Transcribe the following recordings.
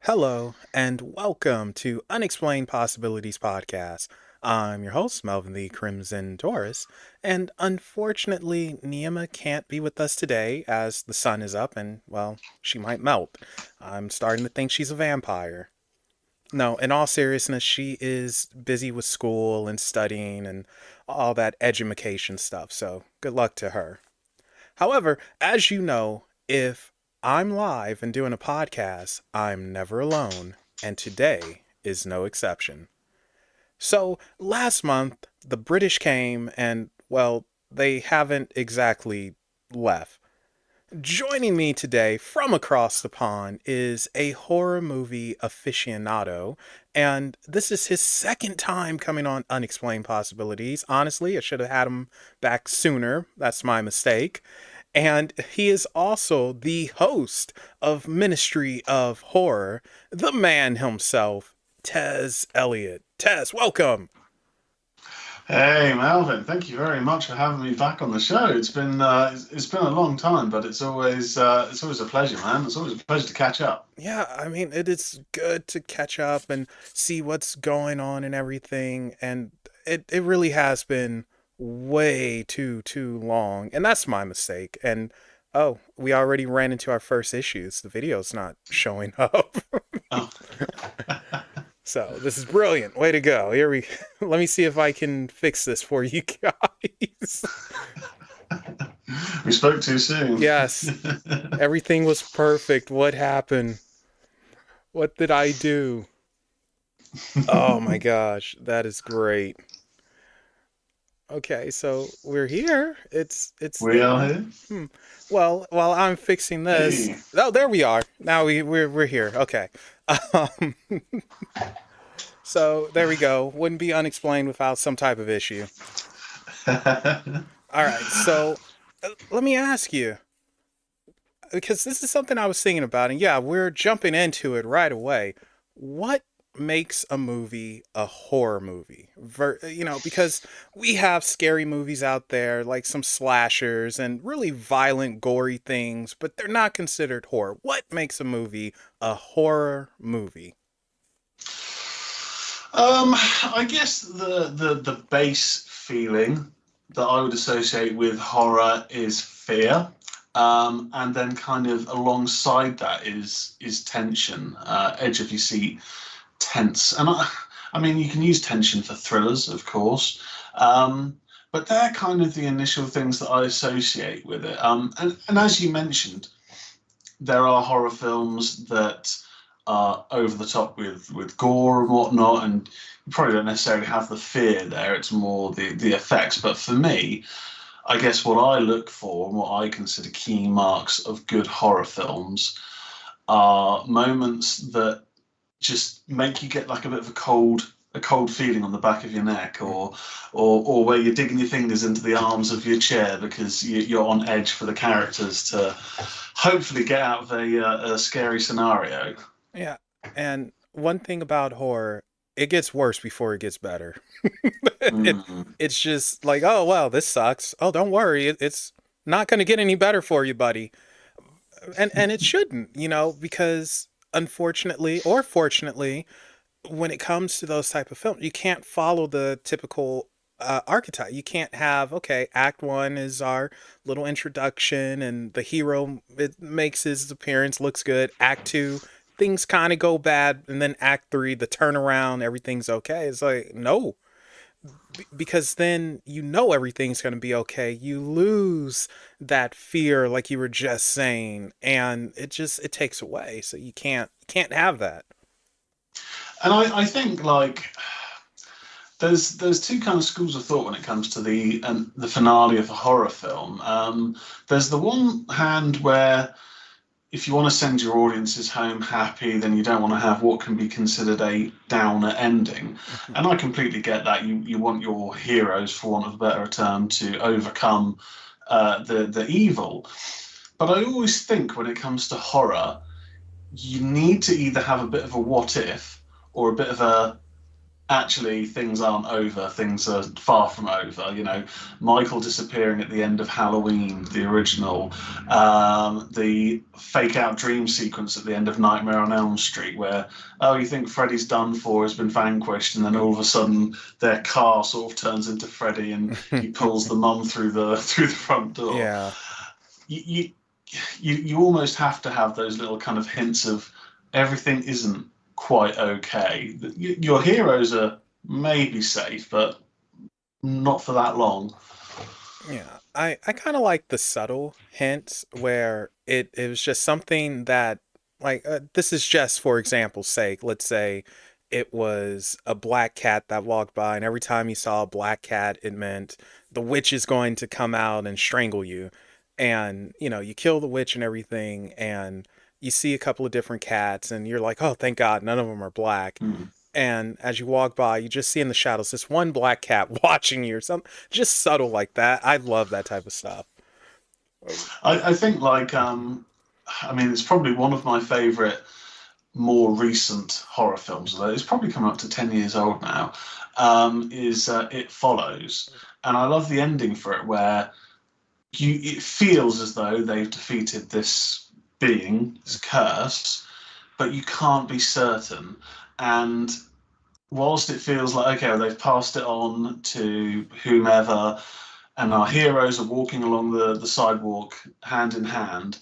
Hello, and welcome to Unexplained Possibilities Podcast. I'm your host, Melvin the Crimson Taurus, and unfortunately, Niema can't be with us today as the sun is up and, well, she might melt. I'm starting to think she's a vampire. No, in all seriousness, she is busy with school and studying and all that edumacation stuff, so good luck to her. However, as you know, if I'm live and doing a podcast, I'm never alone, and today is no exception. So, last month, the British came and, well, they haven't exactly left. Joining me today from across the pond is a horror movie aficionado, and this is his second time coming on Unexplained Possibilities. Honestly, I should have had him back sooner. That's my mistake. And he is also the host of Ministry of Horror, the man himself, Tezz Elliott. Tezz, welcome. Hey Melvin, thank you very much for having me back on the show. It's been a long time, but it's always a pleasure, man. It's always a pleasure to catch up. Yeah, I mean, it is good to catch up and see what's going on and everything. And it really has been way too long. And that's my mistake. And oh, we already ran into our first issues. The video's not showing up. Oh. So this is brilliant. Way to go. Here we let me see if I can fix this for you guys. We spoke too soon. Yes. Everything was perfect. What happened? What did I do? Oh my gosh, that is great. Okay, so we're here. It's We are there. here. Hmm. Well, while I'm fixing this. Hey. Oh, there we are. Now we're here. Okay. Um, so there we go. Wouldn't be unexplained without some type of issue. All right. So let me ask you, because this is something I was thinking about, and yeah, we're jumping into it right away. What makes a movie a horror movie? Because we have scary movies out there, like some slashers and really violent, gory things, but they're not considered horror. What makes a movie a horror movie? I guess the base feeling that I would associate with horror is fear. And then kind of alongside that is tension, edge of your seat, tense. And I mean, you can use tension for thrillers, of course, but they're kind of the initial things that I associate with it. And as you mentioned, there are horror films that are over the top with gore and whatnot, and you probably don't necessarily have the fear there. It's more the effects. But for me, I guess what I look for and what I consider key marks of good horror films are moments that just make you get like a bit of a cold feeling on the back of your neck, or where you're digging your fingers into the arms of your chair because you're on edge for the characters to hopefully get out of a scary scenario. Yeah, and one thing about horror, it gets worse before it gets better. it Mm. it's just like, oh well, this sucks. Oh, don't worry, it's not going to get any better for you, buddy. And it shouldn't, because unfortunately or fortunately, when it comes to those type of films, you can't follow the typical archetype. You can't have, okay, Act One is our little introduction, and the hero it makes his appearance, looks good. Act Two, things kind of go bad, and then Act Three, the turnaround, everything's okay. It's like no, because then everything's going to be okay. You lose that fear, like you were just saying, and it takes away. So you can't have that. And I think like there's two kind of schools of thought when it comes to the finale of a horror film. There's the one hand where if you want to send your audiences home happy, then you don't want to have what can be considered a downer ending. And I completely get that. You want your heroes, for want of a better term, to overcome the evil. But I always think when it comes to horror, you need to either have a bit of a what if or a bit of actually things aren't over, things are far from over. Michael disappearing at the end of Halloween, the original, the fake out dream sequence at the end of Nightmare on Elm Street, where you think Freddy's done for, has been vanquished, and then all of a sudden their car sort of turns into Freddy and he pulls the mum through the front door. Yeah. You almost have to have those little kind of hints of everything isn't quite okay. Your heroes are maybe safe, but not for that long. Yeah, I kind of like the subtle hints where it was just something that, like, this is just for example's sake. Let's say it was a black cat that walked by, and every time you saw a black cat, it meant the witch is going to come out and strangle you. And, you kill the witch and everything, and you see a couple of different cats, and you're like, oh, thank God, none of them are black. And as you walk by, you just see in the shadows this one black cat watching you, or something just subtle like that. I love that type of stuff. I think, like, it's probably one of my favorite more recent horror films, although it's probably coming up to 10 years old now, is It Follows. And I love the ending for it, where it feels as though they've defeated this being, this curse, but you can't be certain. And whilst it feels like, okay, well, they've passed it on to whomever, and our heroes are walking along the sidewalk hand in hand,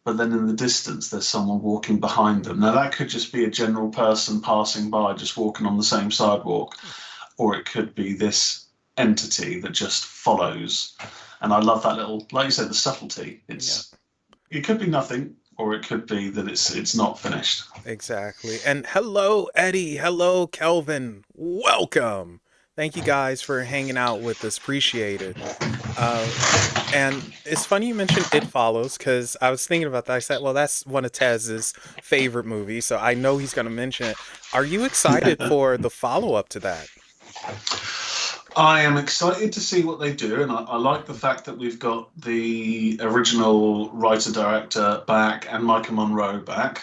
but then in the distance there's someone walking behind them. Now that could just be a general person passing by, just walking on the same sidewalk, or it could be this entity that just follows. And I love that little, like you said, the subtlety. It could be nothing, or it could be that it's not finished. Exactly. And hello, Eddie. Hello, Kelvin. Welcome. Thank you guys for hanging out with us. Appreciate it. And it's funny you mentioned It Follows, because I was thinking about that. I said, well, that's one of Tezz's favorite movies, so I know he's going to mention it. Are you excited for the follow-up to that? I am excited to see what they do, and I like the fact that we've got the original writer-director back and Micah Monroe back.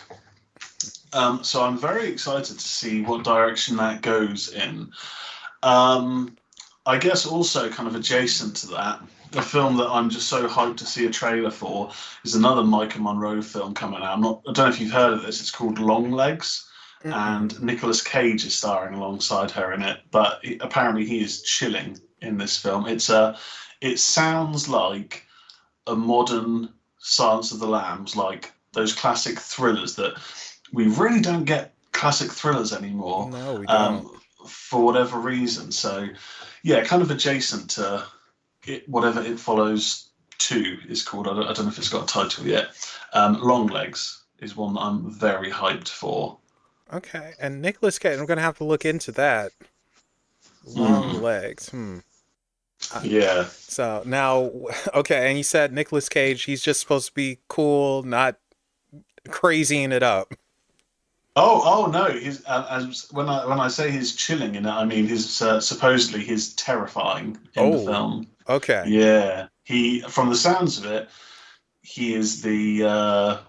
So I'm very excited to see what direction that goes in. I guess also kind of adjacent to that, the film that I'm just so hyped to see a trailer for is another Micah Monroe film coming out. I don't know if you've heard of this. It's called Long Legs. And Nicolas Cage is starring alongside her in it, but apparently he is chilling in this film. It sounds like a modern Silence of the Lambs, like those classic thrillers that we really don't get classic thrillers anymore. No, we don't. For whatever reason. So, yeah, kind of adjacent to whatever It Follows 2 is called. I don't know if it's got a title yet. Long Legs is one that I'm very hyped for. Okay, and Nicolas Cage, I'm going to have to look into that. Long Legs. Yeah. So now, okay, and you said Nicolas Cage, he's just supposed to be cool, not crazying it up. Oh no! When I say he's chilling in it, I mean he's supposedly he's terrifying in the film. Okay. Yeah, from the sounds of it, he is the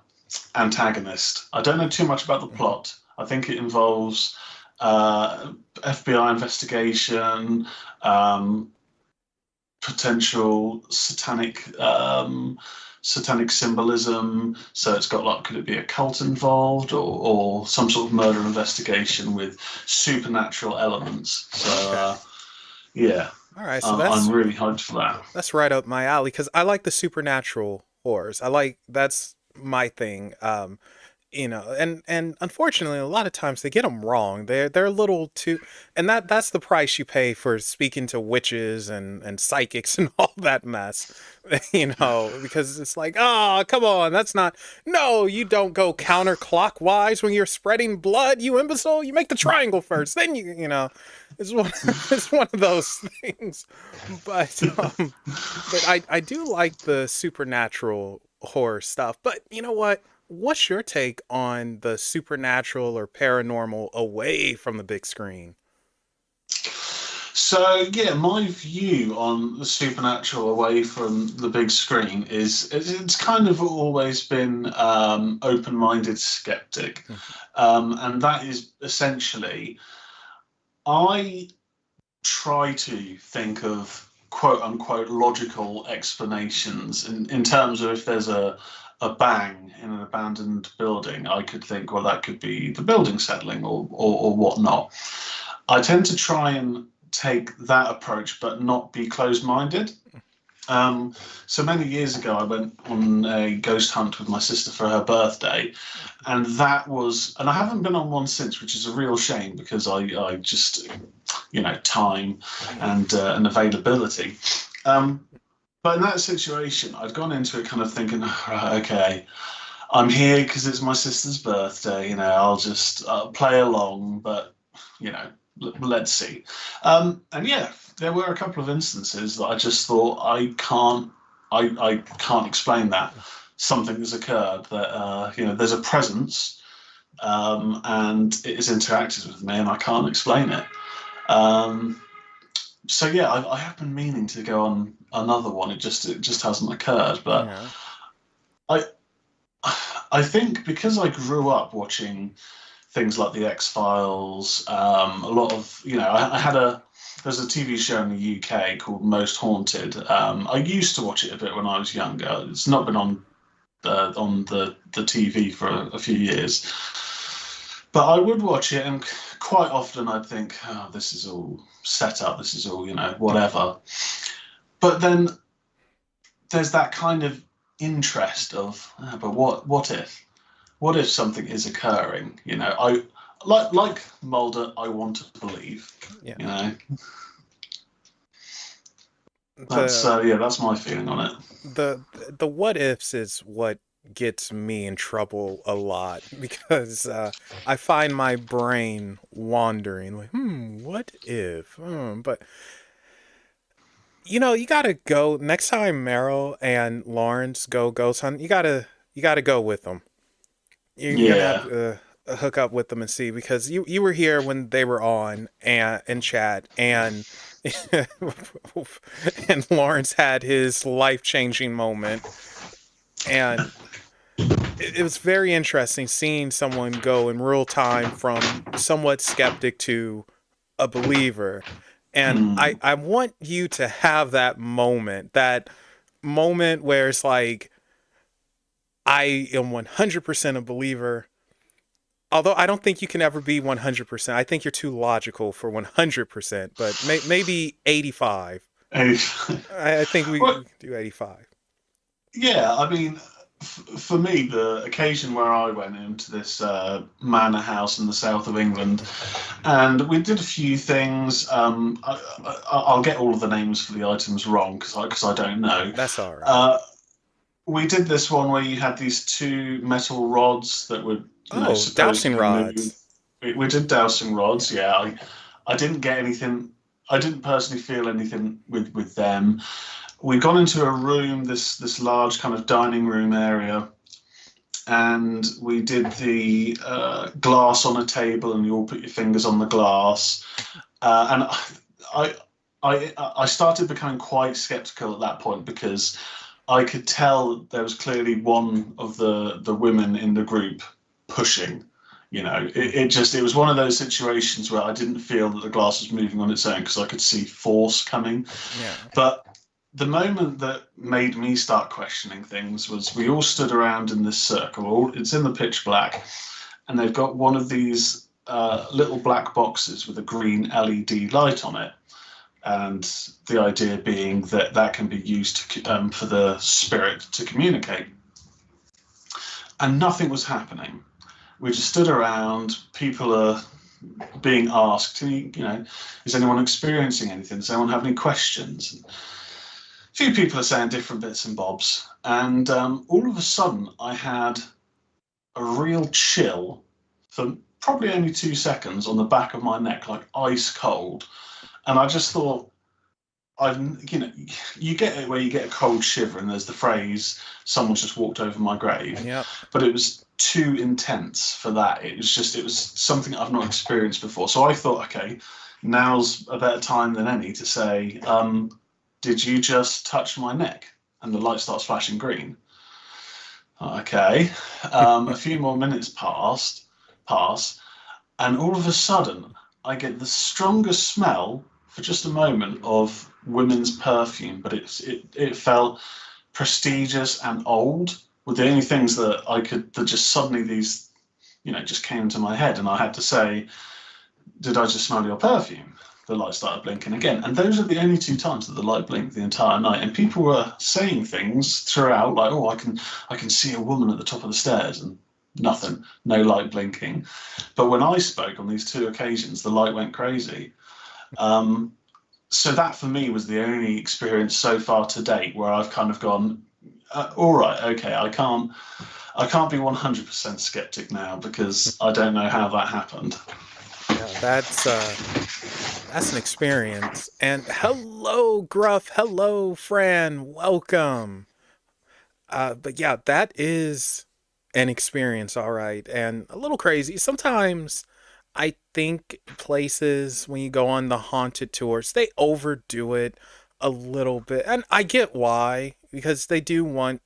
antagonist. I don't know too much about the plot. I think it involves FBI investigation, potential satanic symbolism. So it's got, like, could it be a cult involved, or some sort of murder investigation with supernatural elements? So yeah. All right, so I'm really hyped for that. That's right up my alley, because I like the supernatural horrors. That's my thing. And unfortunately, a lot of times they get them wrong. They're a little too, and that's the price you pay for speaking to witches and psychics and all that mess, because it's like, oh, come on, that's not, no, you don't go counterclockwise when you're spreading blood, you imbecile. You make the triangle first, then it's one of those things. But I do like the supernatural horror stuff. But you know what? What's your take on the supernatural or paranormal away from the big screen? So, yeah, my view on the supernatural away from the big screen is it's kind of always been open-minded skeptic. And that is essentially, I try to think of quote unquote logical explanations in terms of if there's a bang in an abandoned building, I could think, well, that could be the building settling or whatnot. I tend to try and take that approach, but not be closed-minded. So many years ago, I went on a ghost hunt with my sister for her birthday, and I haven't been on one since, which is a real shame because I just, time and availability. But in that situation, I'd gone into it kind of thinking, right, okay, I'm here because it's my sister's birthday. I'll just play along, but let's see. And yeah, there were a couple of instances that I just thought I can't explain that. Something has occurred that there's a presence, and it has interacted with me, and I can't explain it. So yeah, I have been meaning to go on another one. It just hasn't occurred, but Yeah. I think because I grew up watching things like the X-Files, a lot of there's a TV show in the UK called Most Haunted. I used to watch it a bit when I was younger. It's not been on the TV for a few years, but I would watch it, and quite often I'd think, oh, this is all set up. This is all whatever. But then there's that kind of interest of, but what if? What if something is occurring? I like Mulder. I want to believe. Yeah. That's that's my feeling on it. The what ifs is what gets me in trouble a lot because I find my brain wandering like, what if? But you gotta go next time Meryl and Lawrence go ghost hunt. You gotta go with them. You're gonna have to hook up with them and see, because you were here when they were on and in chat, and and Lawrence had his life-changing moment, and it was very interesting seeing someone go in real time from somewhat skeptic to a believer. And I want you to have that moment where it's like, I am 100% a believer. Although I don't think you can ever be 100%. I think you're too logical for 100%, but maybe 85. I think we can do 85. Yeah, I mean, for me, the occasion where I went into this manor house in the south of England, and we did a few things. I'll get all of the names for the items wrong because I don't know. That's all right. We did this one where you had these two metal rods that would dowsing rods. We did dowsing rods. Yeah, I didn't get anything. I didn't personally feel anything with them. We'd gone into a room, this large kind of dining room area, and we did the glass on a table, and you all put your fingers on the glass. And I started becoming quite skeptical at that point, because I could tell there was clearly one of the women in the group pushing. It was one of those situations where I didn't feel that the glass was moving on its own, because I could see force coming. Yeah. But the moment that made me start questioning things was, we all stood around in this circle. It's in the pitch black, and they've got one of these little black boxes with a green LED light on it. And the idea being that can be used for the spirit to communicate. And nothing was happening. We just stood around. People are being asked, is anyone experiencing anything? Does anyone have any questions? And a few people are saying different bits and bobs. And all of a sudden, I had a real chill for probably only 2 seconds on the back of my neck, like ice cold. And I just thought, you get it where you get a cold shiver, and there's the phrase, someone's just walked over my grave. Yep. But it was too intense for that. It was something I've not experienced before. So I thought, okay, now's a better time than any to say, did you just touch my neck? And the light starts flashing green. Okay. A few more minutes pass, and all of a sudden, I get the strongest smell for just a moment of women's perfume, but it felt prestigious and old. Were the only things that just suddenly these, just came to my head, and I had to say, did I just smell your perfume? The light started blinking again, and those are the only two times that the light blinked the entire night. And people were saying things throughout, like, "Oh, I can see a woman at the top of the stairs," and nothing, no light blinking. But when I spoke on these two occasions, the light went crazy. So that for me was the only experience so far to date where I've kind of gone, all right, okay, I can't be 100% skeptic now because I don't know how that happened. Yeah, that's an experience. And hello, Gruff. Hello, Fran. Welcome. But yeah, that is an experience, all right, and a little crazy. Sometimes I think places when you go on the haunted tours, they overdo it a little bit, and I get why, because they do want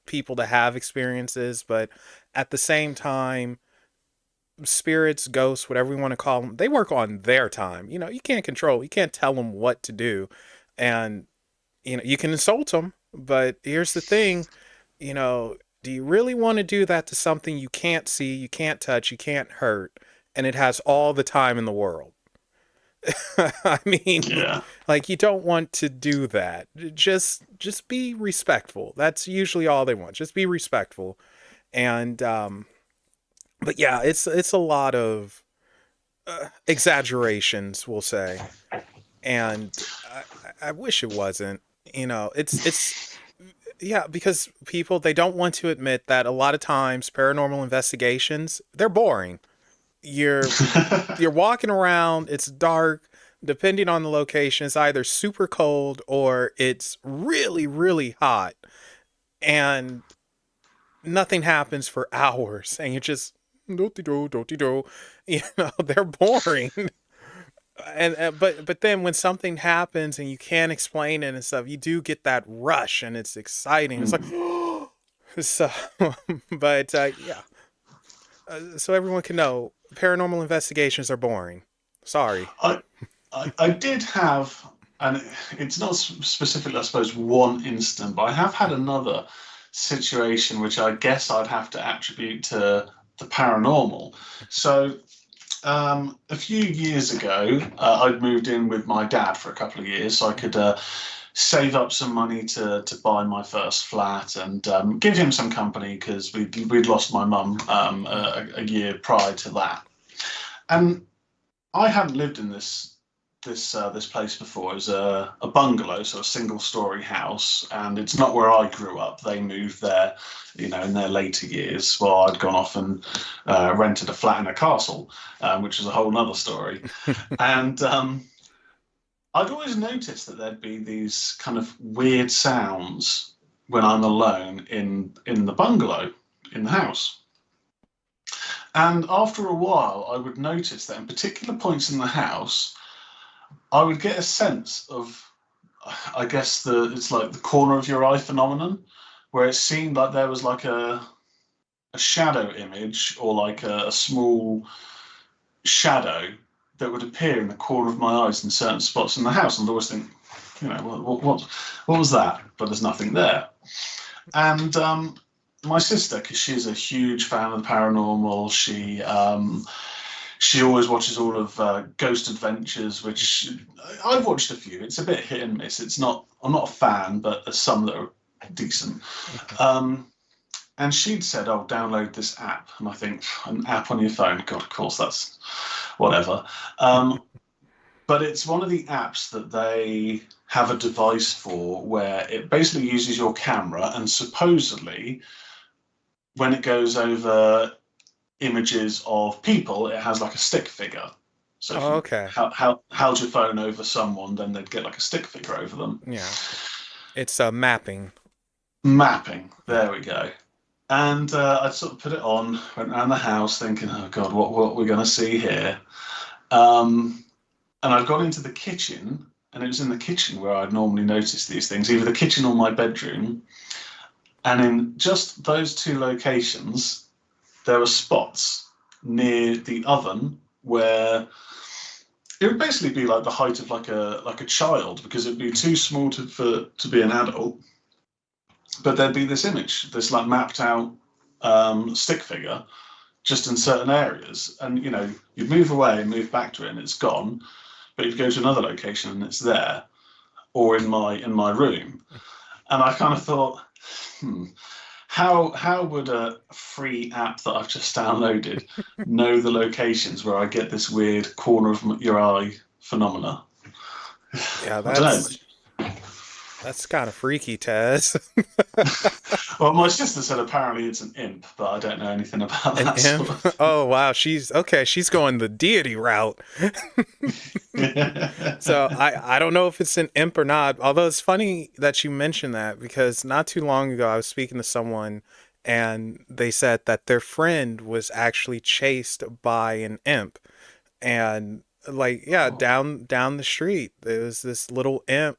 people to have experiences, but at the same time, spirits, ghosts, whatever you want to call them, they work on their time. You can't control, you can't tell them what to do, and you can insult them, but here's the thing, do you really want to do that to something you can't see, you can't touch, you can't hurt, and it has all the time in the world? I mean, Yeah. like, you don't want to do that. Just be respectful. That's usually all they want. Just be respectful. And but yeah, it's a lot of exaggerations, we'll say. And I wish it wasn't. It's yeah, because people, they don't want to admit that a lot of times paranormal investigations, they're boring. You're walking around, it's dark, depending on the location, it's either super cold or it's really, really hot, and nothing happens for hours, and you're just do. They're boring. And but then when something happens and you can't explain it and stuff, you do get that rush and it's exciting. It's like so, but yeah. So everyone can know, paranormal investigations are boring. Sorry. I did have, and it's not specifically, I suppose, one incident, but I have had another situation which I guess I'd have to attribute to the paranormal. So a few years ago, I'd moved in with my dad for a couple of years so I could save up some money to buy my first flat and give him some company because we'd lost my mum a year prior to that. And I hadn't lived in this place before. It was a bungalow, so a single-story house, and it's not where I grew up. They moved there, in their later years, while I'd gone off and rented a flat in a castle, which is a whole other story. And I'd always noticed that there'd be these kind of weird sounds when I'm alone in the bungalow, in the house. And after a while, I would notice that in particular points in the house, I would get a sense of, I guess it's like the corner of your eye phenomenon, where it seemed like there was like a shadow image or like a small shadow that would appear in the corner of my eyes in certain spots in the house. And I'd always think, what was that? But there's nothing there. And my sister, because she's a huge fan of the paranormal, she always watches all of Ghost Adventures, which I've watched a few. It's a bit hit and miss. I'm not a fan, but there's some that are decent. And she'd said, "Oh, download this app." And I think, an app on your phone? God, of course, that's whatever. But it's one of the apps that they have a device for where it basically uses your camera, and supposedly when it goes over images of people, it has like a stick figure. So if okay. held your phone over someone, then they'd get like a stick figure over them. Yeah. It's mapping. Mapping. There we go. And I'd sort of put it on, went around the house thinking, oh God, what we're going to see here. And I'd gone into the kitchen, and it was in the kitchen where I'd normally notice these things, either the kitchen or my bedroom. And in just those two locations, there were spots near the oven where It would basically be like the height of like a child, because it'd be too small to be an adult. But there'd be this image, this like mapped out stick figure, just in certain areas, and you'd move away and move back to it, and it's gone. But you'd go to another location, and it's there, or in my room. And I kind of thought, how would a free app that I've just downloaded know the locations where I get this weird corner of your eye phenomena? Yeah, I don't know. that's kind of freaky, Tez. Well, my sister said apparently it's an imp, but I don't know anything about An that imp? sort of Oh wow, she's going the deity route. So I don't know if it's an imp or not. Although it's funny that you mentioned that, because not too long ago I was speaking to someone and they said that their friend was actually chased by an imp. And like, yeah, Oh. down the street there was this little imp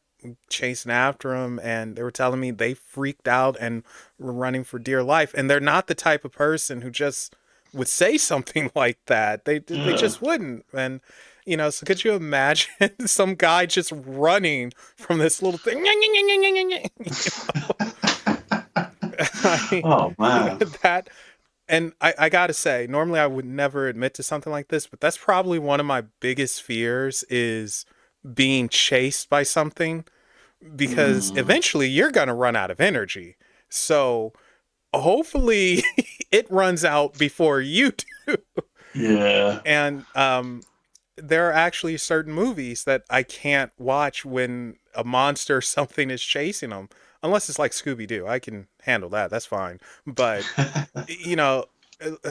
chasing after him, and they were telling me they freaked out and were running for dear life. And they're not the type of person who just would say something like that. They Yeah. just wouldn't. And so could you imagine some guy just running from this little thing? I Oh man. that and I gotta say, normally I would never admit to something like this, but that's probably one of my biggest fears, is being chased by something, because Mm, eventually you're gonna run out of energy. So hopefully it runs out before you do. yeah. And there are actually certain movies that I can't watch when a monster or something is chasing them, unless it's like Scooby Doo. I can handle that. That's fine. But you know,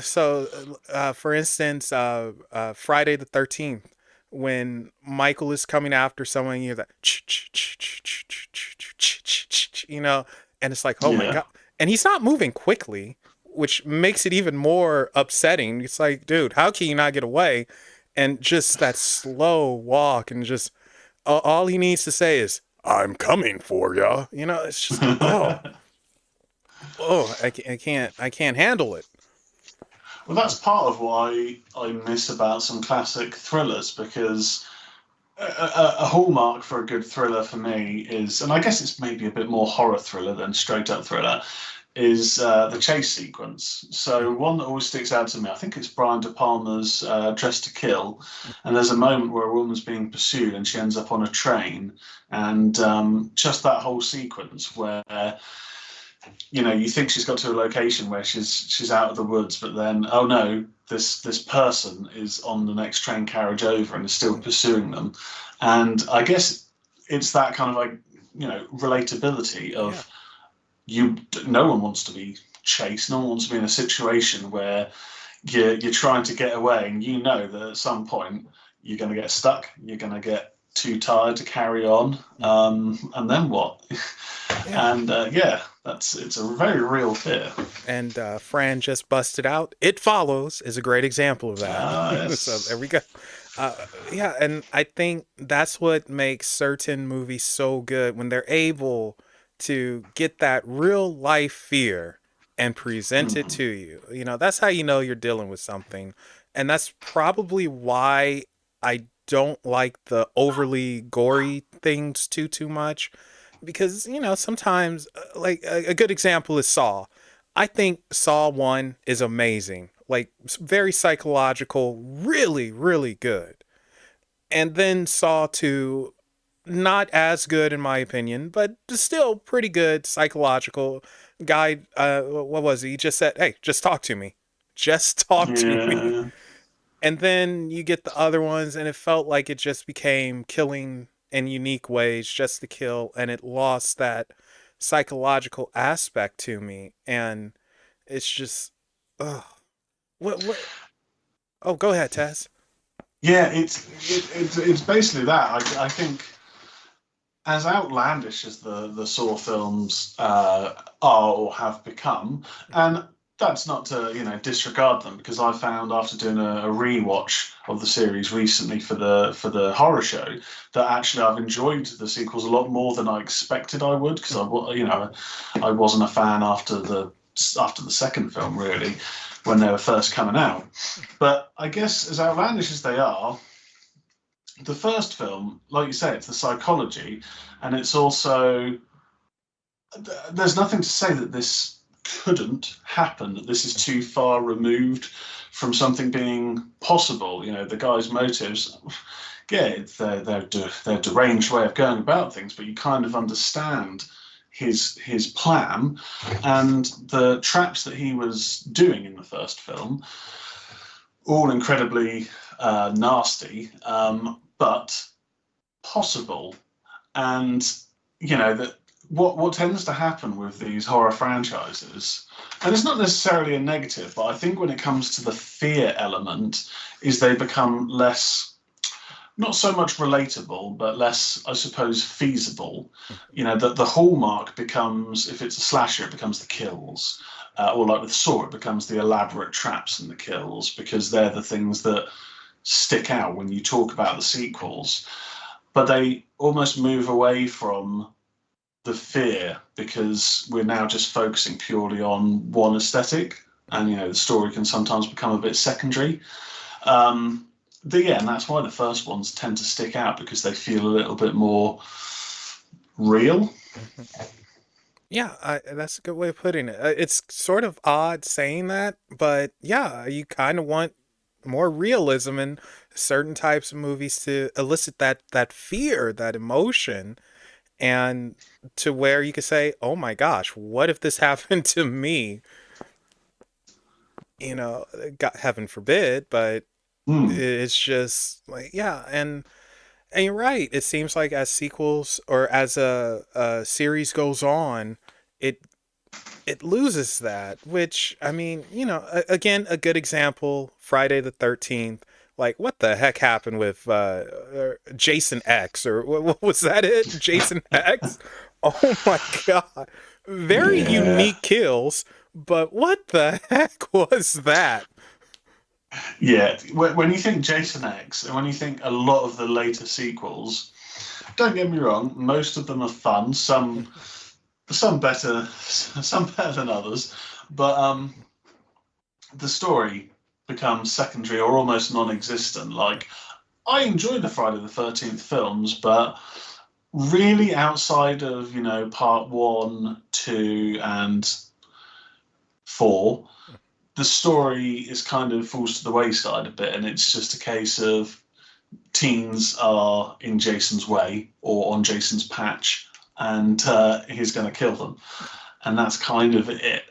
so for instance, Friday the 13th, when Michael is coming after someone, you hear that, and it's like, oh my Yeah. God. And he's not moving quickly, which makes it even more upsetting. It's like, dude, how can you not get away? And just that slow walk, and just all he needs to say is, I'm coming for ya. It's just, I can't handle it. Well, that's part of why I miss about some classic thrillers, because a hallmark for a good thriller for me is, and I guess it's maybe a bit more horror thriller than straight up thriller, is the chase sequence. So one that always sticks out to me, I think it's Brian De Palma's Dress to Kill, and there's a moment where a woman's being pursued and she ends up on a train, and just that whole sequence where you think she's got to a location where she's out of the woods, but then, oh no, this person is on the next train carriage over and is still pursuing them. And I guess it's that kind of like relatability of no one wants to be chased, no one wants to be in a situation where you're trying to get away, and that at some point you're going to get stuck, you're going to get too tired to carry on, and then what? Yeah. And it's a very real fear. And Fran just busted out. It Follows is a great example of that. Yes. So there we go. Yeah, and I think that's what makes certain movies so good, when they're able to get that real life fear and present it to you. That's how you know you're dealing with something. And that's probably why I don't like the overly gory things too much, because sometimes, like a good example is Saw. I think Saw 1 is amazing, like very psychological, really really good. And then Saw 2, not as good in my opinion, but still pretty good, psychological. Guy, what was he just said, hey, just talk to me, just talk to me. Yeah. And then you get the other ones, and it felt like it just became killing in unique ways just to kill, and it lost that psychological aspect to me. And it's just, ugh. What? Oh, go ahead, Tess. Yeah, it's basically that. I think, as outlandish as the Saw films are or have become, and that's not to disregard them, because I found, after doing a rewatch of the series recently for the horror show, that actually I've enjoyed the sequels a lot more than I expected I would, because I wasn't a fan after the second film, really, when they were first coming out. But I guess, as outlandish as they are, the first film, like you say, it's the psychology, and it's also there's nothing to say that this couldn't happen, that this is too far removed from something being possible. You know, the guy's motives, yeah, it's their deranged way of going about things, but you kind of understand his plan and the traps that he was doing in the first film, all incredibly nasty, but possible. And you know that what tends to happen with these horror franchises, and it's not necessarily a negative, but I think when it comes to the fear element, is they become less, not so much relatable, but less, I suppose, feasible. You know, that the hallmark becomes, if it's a slasher, it becomes the kills. Or like with Saw, it becomes the elaborate traps and the kills, because they're the things that stick out when you talk about the sequels. But they almost move away from the fear because we're now just focusing purely on one aesthetic, and you know the story can sometimes become a bit secondary. And that's why the first ones tend to stick out, because they feel a little bit more real. Yeah, that's a good way of putting it. It's sort of odd saying that, but yeah, you kind of want more realism in certain types of movies to elicit that fear, that emotion, and to where you could say, "Oh my gosh, what if this happened to me?" You know, God, heaven forbid, but Mm. it's just like, yeah, and you're right. It seems like as sequels or as a series goes on, it it loses that. Which, I mean, you know, again, a good example: Friday the 13th. Like, what the heck happened with Jason X, or what was that? It Jason X? Oh my god! Very Yeah, unique kills, but what the heck was that? yeah. When you think Jason X, and when you think a lot of the later sequels, don't get me wrong, most of them are fun. Some better, some better than others, but the story becomes secondary or almost non-existent. Like, I enjoy the Friday the 13th films, but really outside of, you know, part one, two, and four, the story is kind of falls to the wayside a bit, and it's just a case of teens are in Jason's way or on Jason's patch, and he's going to kill them, and that's kind of it.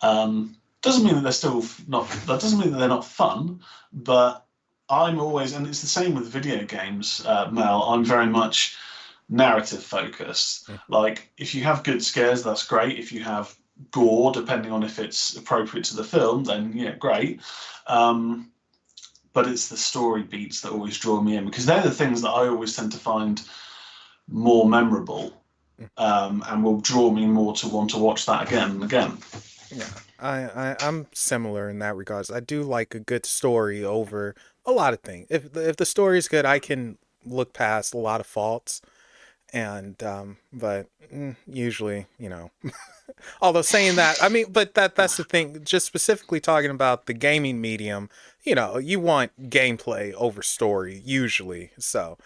Doesn't mean that they're still not. That doesn't mean that they're not fun, but I'm always, and it's the same with video games, Mel. I'm very much narrative focused. Like, if you have good scares, that's great. If you have gore, depending on if it's appropriate to the film, then yeah, great. Um, but it's the story beats that always draw me in, because they're the things that I always tend to find more memorable, and will draw me more to want to watch that again and again. Yeah, I'm similar in that regards. I do like a good story over a lot of things. If the story is good, I can look past a lot of faults. And but usually, you know, although saying that, I mean, but that's the thing. Just specifically talking about the gaming medium, you know, you want gameplay over story usually. So,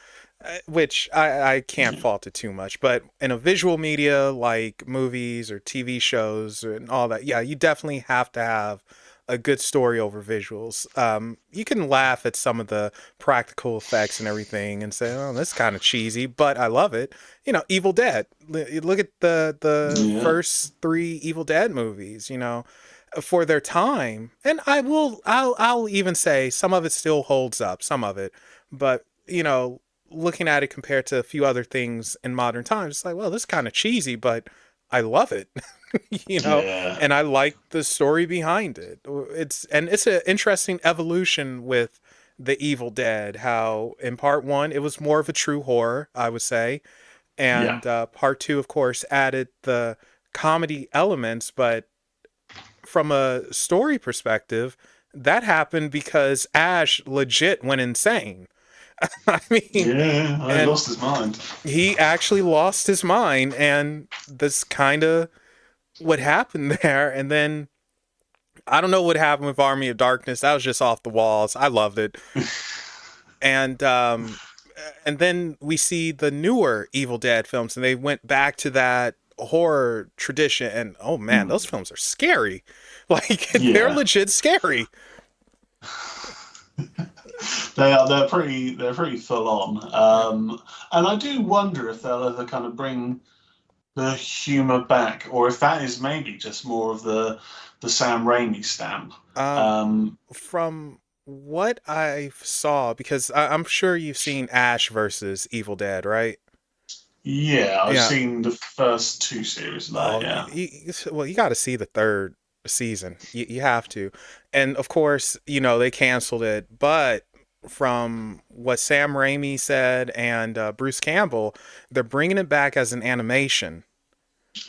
which I can't fault it too much. But in a visual media like movies or TV shows and all that, yeah, you definitely have to have a good story over visuals. You can laugh at some of the practical effects and everything and say, "Oh, that's kind of cheesy," but I love it. You know, Evil Dead. Look at the Yeah. first three Evil Dead movies. You know, for their time, and I'll even say some of it still holds up. Some of it, but you know, looking at it compared to a few other things in modern times, it's like, well, this is kind of cheesy, but I love it. You know, Yeah. and I like the story behind it. It's an interesting evolution with the Evil Dead. How in part one it was more of a true horror, I would say, Yeah. and part two, of course, added the comedy elements. But from a story perspective, that happened because Ash legit went insane. I mean, Yeah. I and lost his mind. he actually lost his mind, and this kind of what happened there. And then I don't know what happened with Army of Darkness. That was just off the walls. I loved it. And and then we see the newer Evil Dead films, and they went back to that horror tradition. And oh man, those Hmm. films are scary. Like they're Yeah. legit scary. They're pretty full on. Yeah. And I do wonder if they'll ever kind of bring the humor back, or if that is maybe just more of the Sam Raimi stamp. Um, Um, from what I saw, because I'm sure you've seen Ash versus Evil Dead, right? yeah, I've Yeah. seen the first two series of that. Oh, Yeah. well, you got to see the third season. You have to. And of course, they canceled it. But from what Sam Raimi said and Bruce Campbell, they're bringing it back as an animation.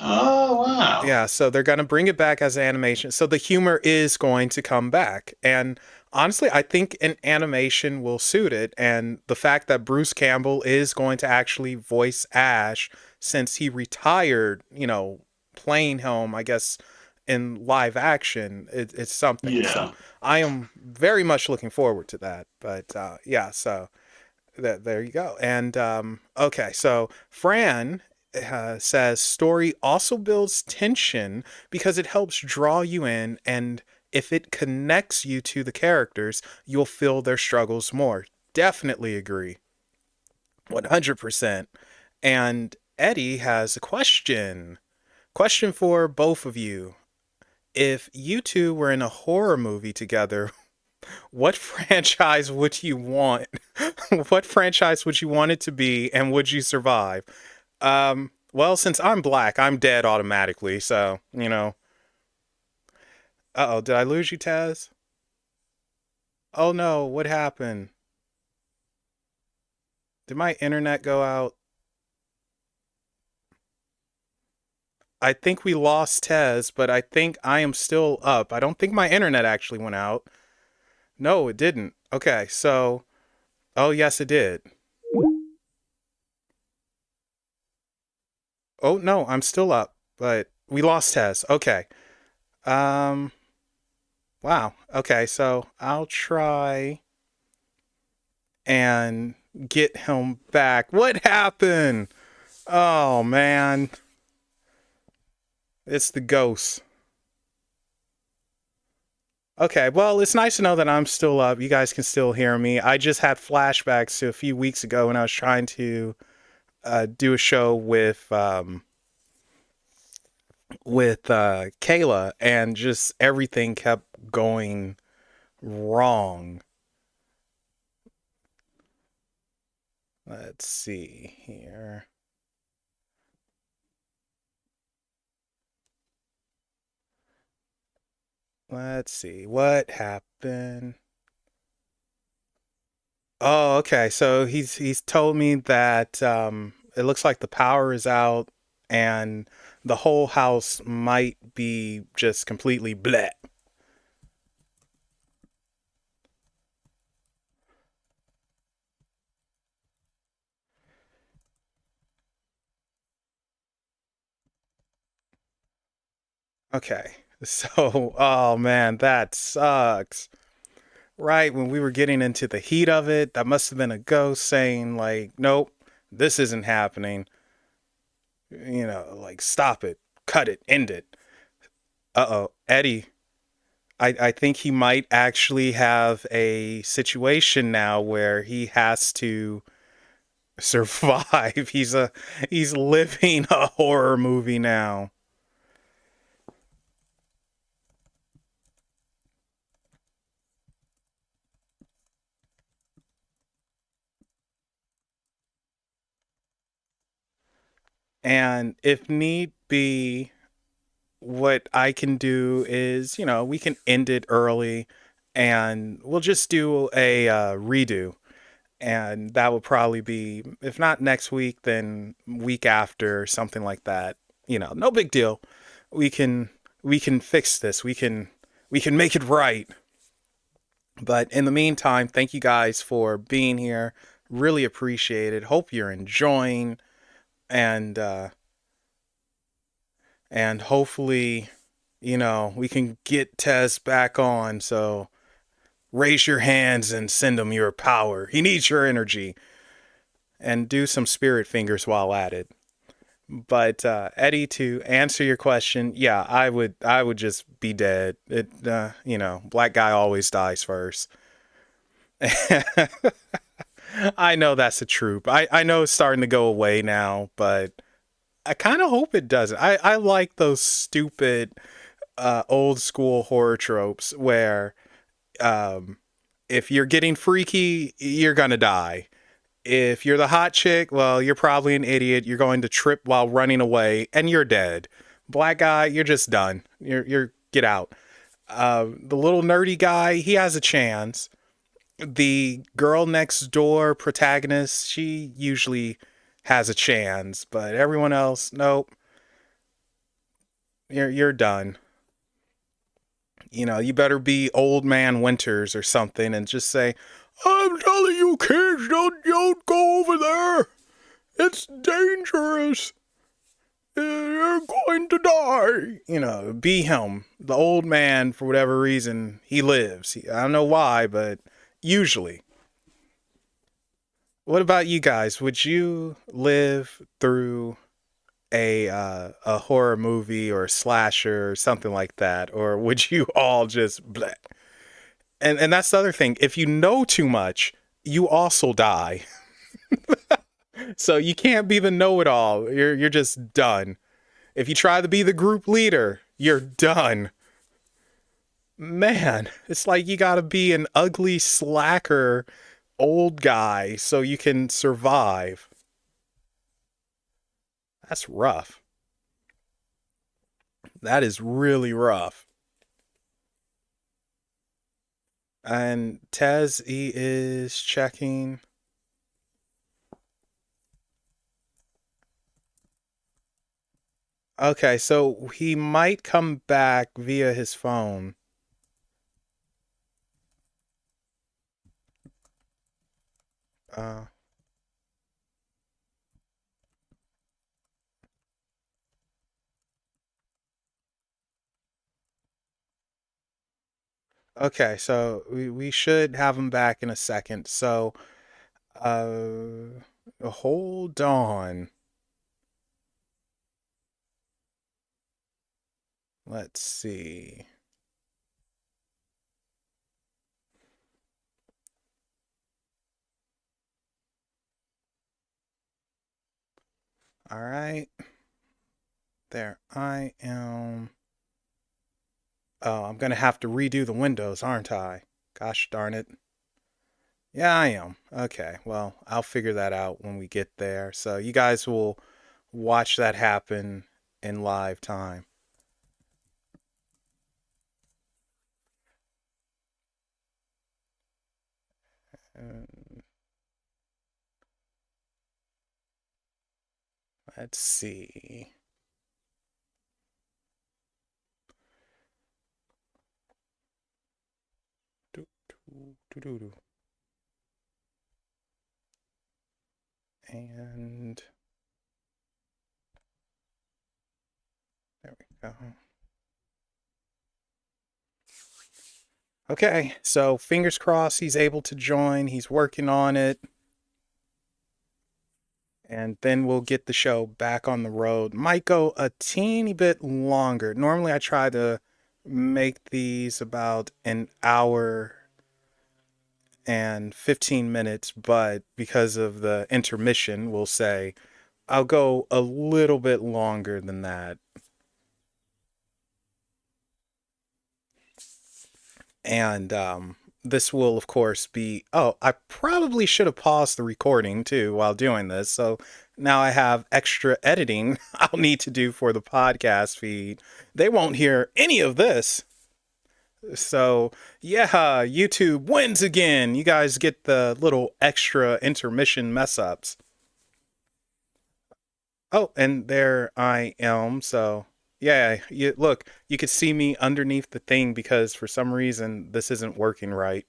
Oh wow. Yeah, so they're going to bring it back as animation. So the humor is going to come back. And honestly, I think an animation will suit it. And the fact that Bruce Campbell is going to actually voice Ash since he retired, playing him, I guess, in live action, it's something. So Yeah. I am very much looking forward to that. But yeah, so there you go. And okay, so Fran says story also builds tension because it helps draw you in, and if it connects you to the characters, you'll feel their struggles more. Definitely agree. 100%. And Eddie has a question. Question for both of you. If you two were in a horror movie together, what franchise would you want? What franchise would you want it to be, and would you survive? Well, since I'm black, I'm dead automatically. So, Uh oh, did I lose you, Tez? Oh no, what happened? Did my internet go out? I think we lost Tez, but I think I am still up. I don't think my internet actually went out. No, it didn't. Okay, so. Oh, yes, it did. Oh no, I'm still up, but we lost Tez. Okay. Um. Wow. Okay, so I'll try and get him back. What happened? Oh man, it's the ghost. Okay, well, it's nice to know that I'm still up. You guys can still hear me. I just had flashbacks to a few weeks ago when I was trying to do a show with Kayla, and just everything kept going wrong. Let's see here. Let's see what happened. Oh, okay. So he's told me that it looks like the power is out and the whole house might be just completely bleh. Okay. So, oh man, that sucks. Right when we were getting into the heat of it, that must have been a ghost saying like, "Nope, this isn't happening." Like stop it, cut it, end it. Uh-oh, Eddie, I think he might actually have a situation now where he has to survive. He's living a horror movie now. And if need be, what I can do is, we can end it early and we'll just do a redo. And that will probably be, if not next week, then week after, something like that. No big deal. We can we can fix this. We can make it right. But in the meantime, thank you guys for being here. Really appreciate it. Hope you're enjoying, and hopefully, we can get Tez back on. So raise your hands and send him your power. He needs your energy. and do some spirit fingers while at it. But Eddie, to answer your question, yeah, I would just be dead. Black guy always dies first. I know that's a trope. I know it's starting to go away now, but I kind of hope it doesn't. I like those stupid old school horror tropes where um, if you're getting freaky, you're gonna die. If you're the hot chick, well, you're probably an idiot. You're going to trip while running away, and you're dead. Black guy, you're just done. You're get out. The little nerdy guy, he has a chance. The girl next door protagonist, she usually has a chance, but everyone else, nope. You're done. You better be Old Man Winters or something and just say, "I'm telling you, kids, don't go over there. It's dangerous. You're going to die." Be him. The old man, for whatever reason, he lives. I don't know why, but usually. What about you guys? Would you live through a horror movie or a slasher or something like that, or would you all just bleh? And that's the other thing. If you know too much, you also die. So you can't be the know-it-all. You're just done. If you try to be the group leader, you're done. Man, it's like you gotta be an ugly slacker old guy so you can survive. That's rough. That is really rough. And Tez, he is checking. Okay, so he might come back via his phone. Uh, okay, so we should have him back in a second. So, hold on. Let's see. All right, there I am. Oh, I'm gonna have to redo the windows, aren't I? Gosh darn it. Yeah, I am. Okay, well, I'll figure that out when we get there. So you guys will watch that happen in live time. Uh, let's see. Do, do, do, do, do. And there we go. Okay, so fingers crossed he's able to join. He's working on it. And then we'll get the show back on the road. Might go a teeny bit longer. Normally, I try to make these about an hour and 15 minutes, but because of the intermission, we'll say I'll go a little bit longer than that. And this will, of course, be. Oh, I probably should have paused the recording too while doing this. So now I have extra editing I'll need to do for the podcast feed. They won't hear any of this. So, yeah, YouTube wins again. You guys get the little extra intermission mess ups. Oh, and there I am. So, yeah, look, you could see me underneath the thing because for some reason this isn't working right.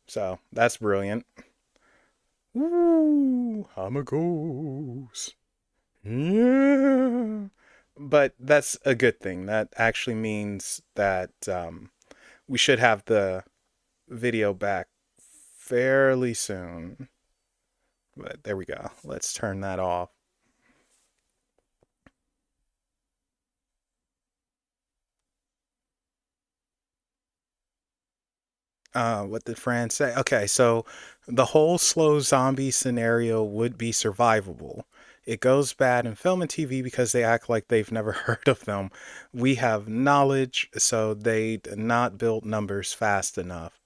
So, that's brilliant. Ooh, I'm a ghost. Yeah. But that's a good thing. That actually means that we should have the video back fairly soon. But there we go. Let's turn that off. What did Fran say? Okay, so the whole slow zombie scenario would be survivable. It goes bad in film and TV because they act like they've never heard of them. We have knowledge, so they not build numbers fast enough.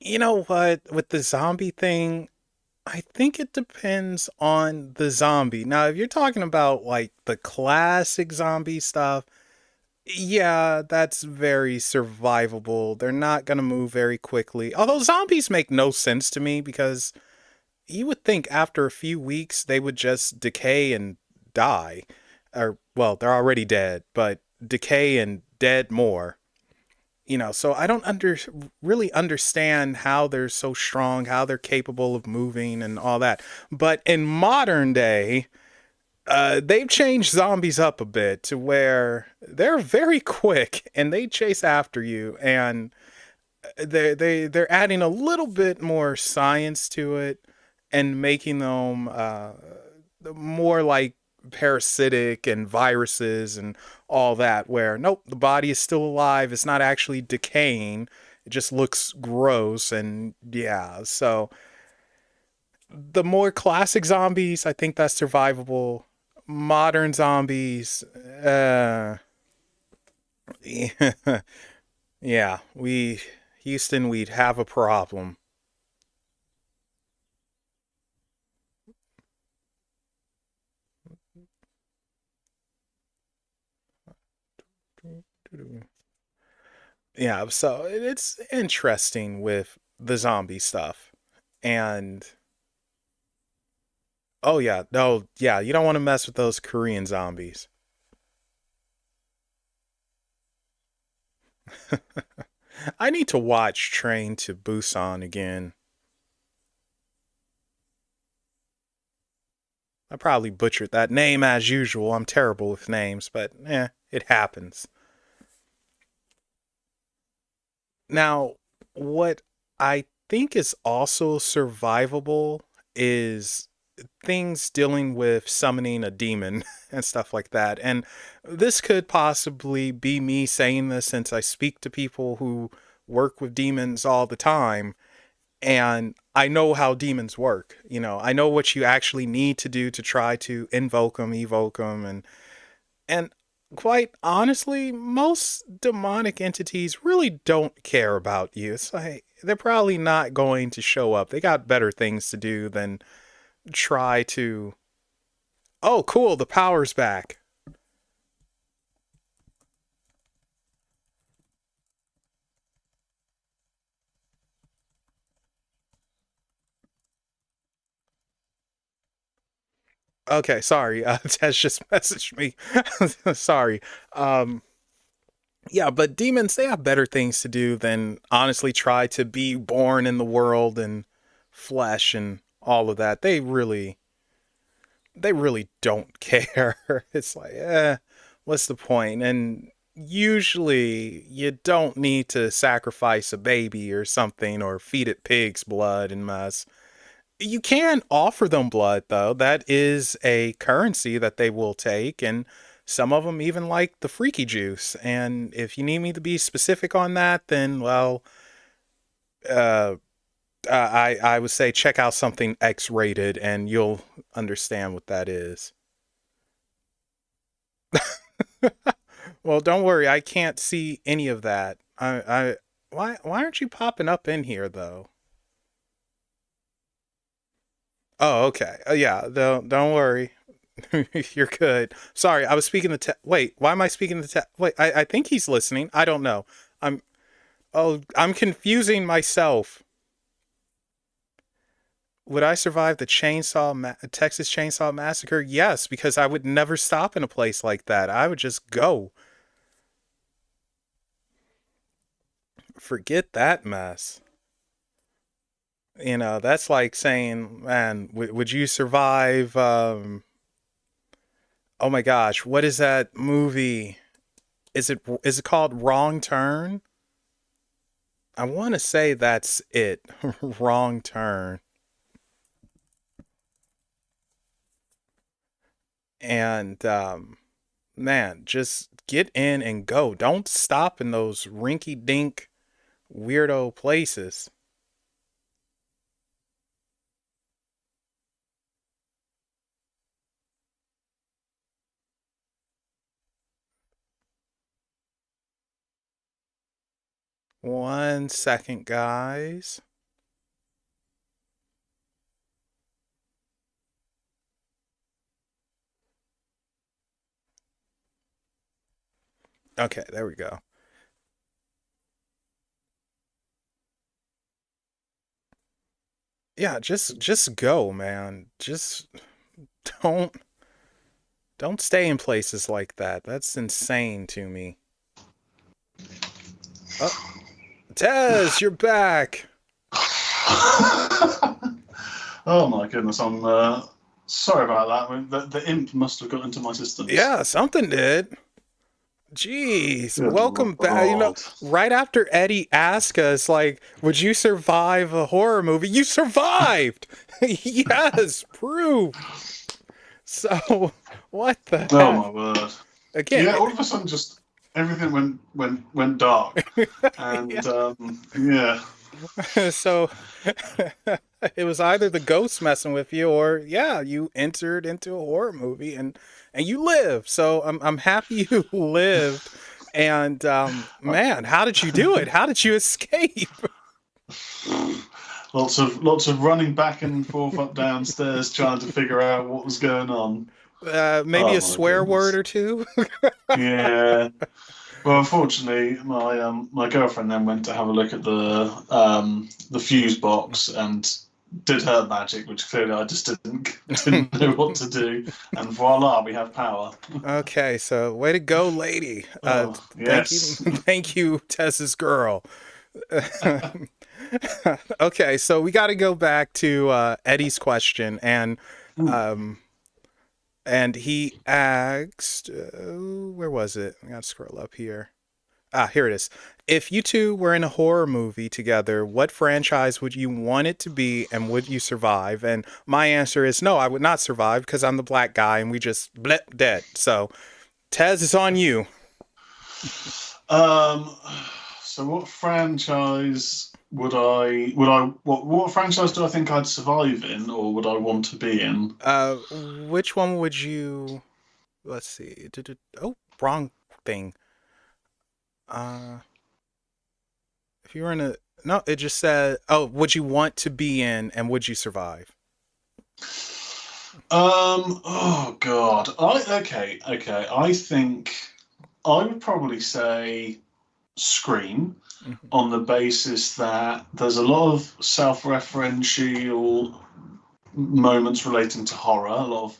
You know what? With the zombie thing, I think it depends on the zombie. Now, if you're talking about like the classic zombie stuff, yeah, that's very survivable. They're not going to move very quickly. Although zombies make no sense to me because you would think after a few weeks they would just decay and die. Or, well, they're already dead, but decay and dead more. So I don't really understand how they're so strong, how they're capable of moving and all that. But in modern day, they've changed zombies up a bit to where they're very quick and they chase after you, and they're adding a little bit more science to it and making them more like parasitic and viruses and all that, where nope, the body is still alive, it's not actually decaying, it just looks gross. And yeah, so the more classic zombies, I think that's survivable. Modern zombies, yeah, we Houston, we'd have a problem. Yeah, so it's interesting with the zombie stuff. And oh yeah, no, yeah, you don't want to mess with those Korean zombies. I need to watch Train to Busan again. I probably butchered that name as usual. I'm terrible with names, but it happens. Now, what I think is also survivable is things dealing with summoning a demon and stuff like that. And this could possibly be me saying this since I speak to people who work with demons all the time, and I know how demons work. I know what you actually need to do to try to invoke them, evoke them, and quite honestly, most demonic entities really don't care about you. It's like they're probably not going to show up. They got better things to do than try to. Oh, cool, the power's back. Okay, sorry. Tez just messaged me. Sorry. Um, yeah, but demons, they have better things to do than honestly try to be born in the world and flesh and all of that. They really don't care. It's like, what's the point? And usually you don't need to sacrifice a baby or something or feed it pig's blood and mess. You can offer them blood, though. That is a currency that they will take, and some of them even like the freaky juice. And if you need me to be specific on that, then, well, uh, I would say check out something X rated and you'll understand what that is. Well, don't worry, I can't see any of that. Why aren't you popping up in here though? Oh, okay. Yeah, don't worry. You're good. Sorry, I was speaking the wait, why am I speaking the wait, I think he's listening. I don't know. I'm I'm confusing myself. Would I survive the Texas Chainsaw Massacre? Yes, because I would never stop in a place like that. I would just go. Forget that mess. That's like saying, man, would you survive? Oh my gosh, what is that movie? Is it called Wrong Turn? I want to say that's it. Wrong Turn. And man, just get in and go. Don't stop in those rinky dink weirdo places. 1 second, guys. Okay, there we go. Yeah, just go, man. Just don't don't stay in places like that. That's insane to me. Oh, Tez, you're back. Oh my goodness, I'm sorry about that. The imp must have got into my systems. Yeah, something did. Jeez, Good welcome back. Lord. Right after Eddie asked us, like, would you survive a horror movie? You survived! Yes, proof. So, what the Oh heck? my word. Again, Yeah, all of a sudden just everything went dark. And yeah. so it was either the ghost messing with you, or yeah, you entered into a horror movie and you lived. So I'm happy you lived. And man, how did you do it? How did you escape? Lots of running back and forth up downstairs trying to figure out what was going on. Maybe Oh a my swear word goodness. or two. Yeah. Well, unfortunately, my girlfriend then went to have a look at the fuse box and did her magic, which clearly I just didn't know what to do. And voila, we have power. Okay, so way to go, lady. Oh Thank you, yes. thank you, Tess's girl. Okay, so we got to go back to Eddie's question, um, and he asked, where was it? I got to scroll up here. Ah, here it is. If you two were in a horror movie together, what franchise would you want it to be, and would you survive? And my answer is no, I would not survive because I'm the black guy, and we just blip dead. So, Tez is on you. Um. So, what franchise what franchise do I think I'd survive in, or would I want to be in? Which one would you? Let's see. Oh, wrong thing. Uh, if you were in a no, it just said, oh, would you want to be in, and would you survive? Oh God. Okay. I think I would probably say Scream Mhm. on the basis that there's a lot of self-referential moments relating to horror. A lot of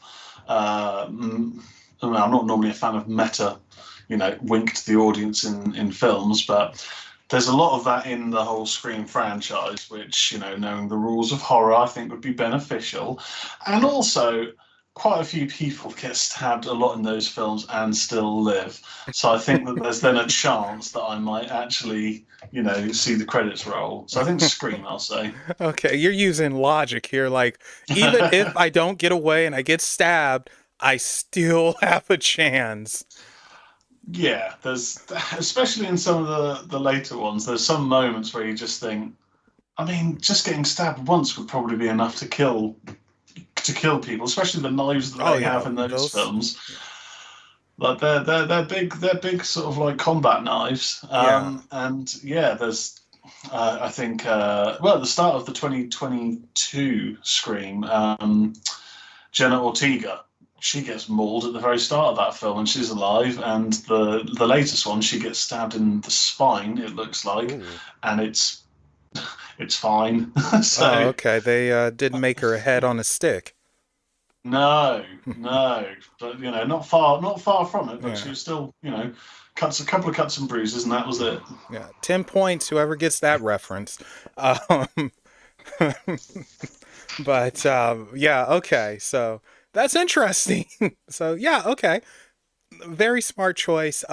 I mean, I'm not normally a fan of meta, wink to the audience in films, but there's a lot of that in the whole Scream franchise, which, knowing the rules of horror, I think would be beneficial. And also, quite a few people get stabbed a lot in those films and still live. So I think that there's then a chance that I might actually, see the credits roll. So I think Scream, I'll say. Okay, you're using logic here. Like, even if I don't get away and I get stabbed, I still have a chance. Yeah, there's especially in some of the later ones, there's some moments where you just think, I mean, just getting stabbed once would probably be enough to kill people, especially the knives that Oh they have yeah, in those those. films. Like they're big sort of like combat knives. Yeah. And yeah, there's I think well at the start of the 2022 Scream, Jenna Ortega. She gets mauled at the very start of that film, and she's alive. And the latest one, she gets stabbed in the spine. It looks like, Ooh. and it's fine. Oh, So okay. They didn't make her a head on a stick. no, no, but not far from it. But she Yeah. was still, cuts a couple of cuts and bruises, and that was it. Yeah. 10 points. Whoever gets that reference. Um, but yeah. Okay. So that's interesting. So yeah. Okay. Very smart choice.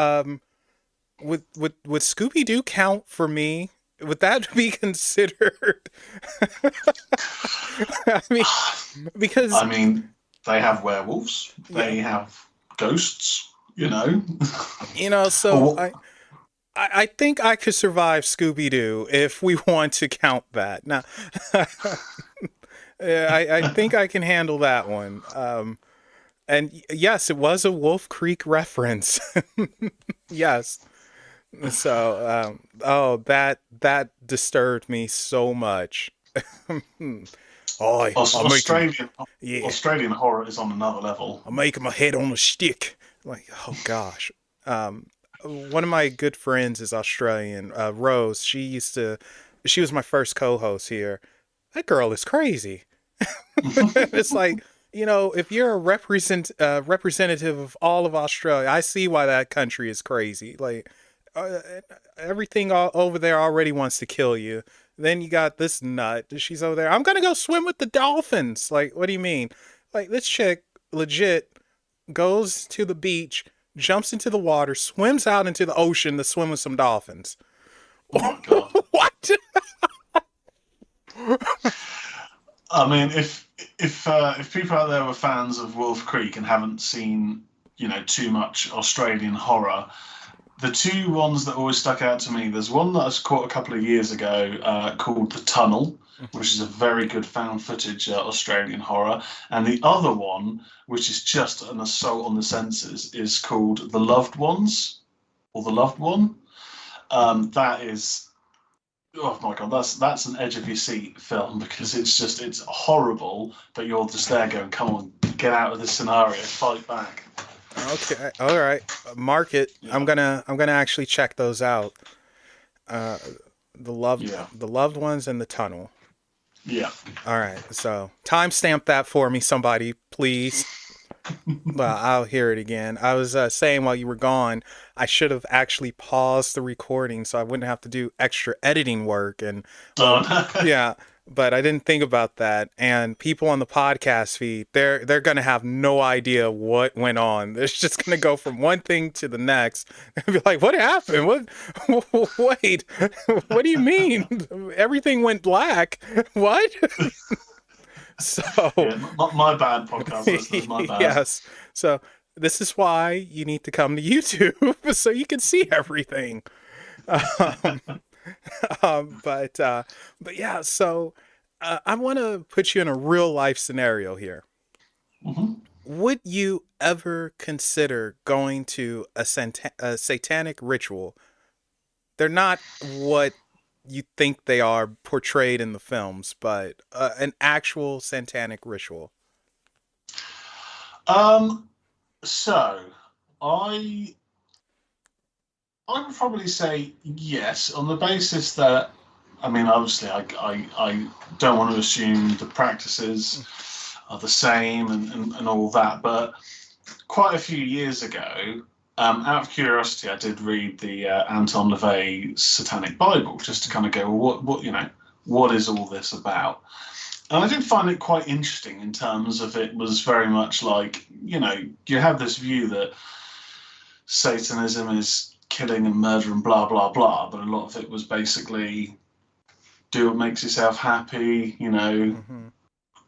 Would Scooby Doo count for me? Would that be considered? I mean, because I mean, They have werewolves. Yeah. They have ghosts. You know. So Or I think I could survive Scooby Doo if we want to count that. Now, I think I can handle that one. And yes, it was a Wolf Creek reference. Yes. So, oh, that disturbed me so much. Oh, I'll make him. Australian Yeah, Australian horror is on another level. I'll make him a head on a stick. Like, oh gosh. One of my good friends is Australian. Rose. She was my first co-host here. That girl is crazy. It's like, if you're a representative of all of Australia, I see why that country is crazy. Like, uh, everything over there already wants to kill you. Then you got this nut. She's over there. I'm gonna go swim with the dolphins. Like, what do you mean? Like, this chick legit goes to the beach, jumps into the water, swims out into the ocean to swim with some dolphins. Oh my god! What? I mean, if people out there were fans of Wolf Creek and haven't seen too much Australian horror, the two ones that always stuck out to me, there's one that I caught a couple of years ago called The Tunnel, which is a very good found footage Australian horror, and the other one, which is just an assault on the senses, is called The Loved Ones or The Loved One. That is, oh my god, that's an edge of your seat film, because it's horrible, but you're just there going, come on, get out of this scenario, fight back. Okay, all right, mark it. Yeah. I'm gonna actually check those out. Uh, Yeah. the loved ones, and The Tunnel. Yeah. All right, so timestamp that for me, somebody, please. Well, I'll hear it again. I was saying while you were gone, I should have actually paused the recording so I wouldn't have to do extra editing work. And yeah, but I didn't think about that. And people on the podcast feed, they're gonna have no idea what went on. It's just gonna go from one thing to the next and be like, "What happened? What? Wait, what do you mean? Everything went black? What?" So Yeah, my bad, podcast listeners, my bad. yes. So this is why you need to come to YouTube so you can see everything. Um, but yeah. So I want to put you in a real life scenario here. Hmm. Would you ever consider going to a satanic ritual? They're not what you think they are portrayed in the films, but an actual satanic ritual. So I I would probably say yes, on the basis that, I mean, obviously, I don't want to assume the practices are the same and all that, but quite a few years ago, out of curiosity, I did read the Anton LaVey's Satanic Bible, just to kind of go, well, what is all this about? And I did find it quite interesting in terms of, it was very much like, you have this view that Satanism is killing and murder and blah, blah, blah, but a lot of it was basically do what makes yourself happy, Mm-hmm.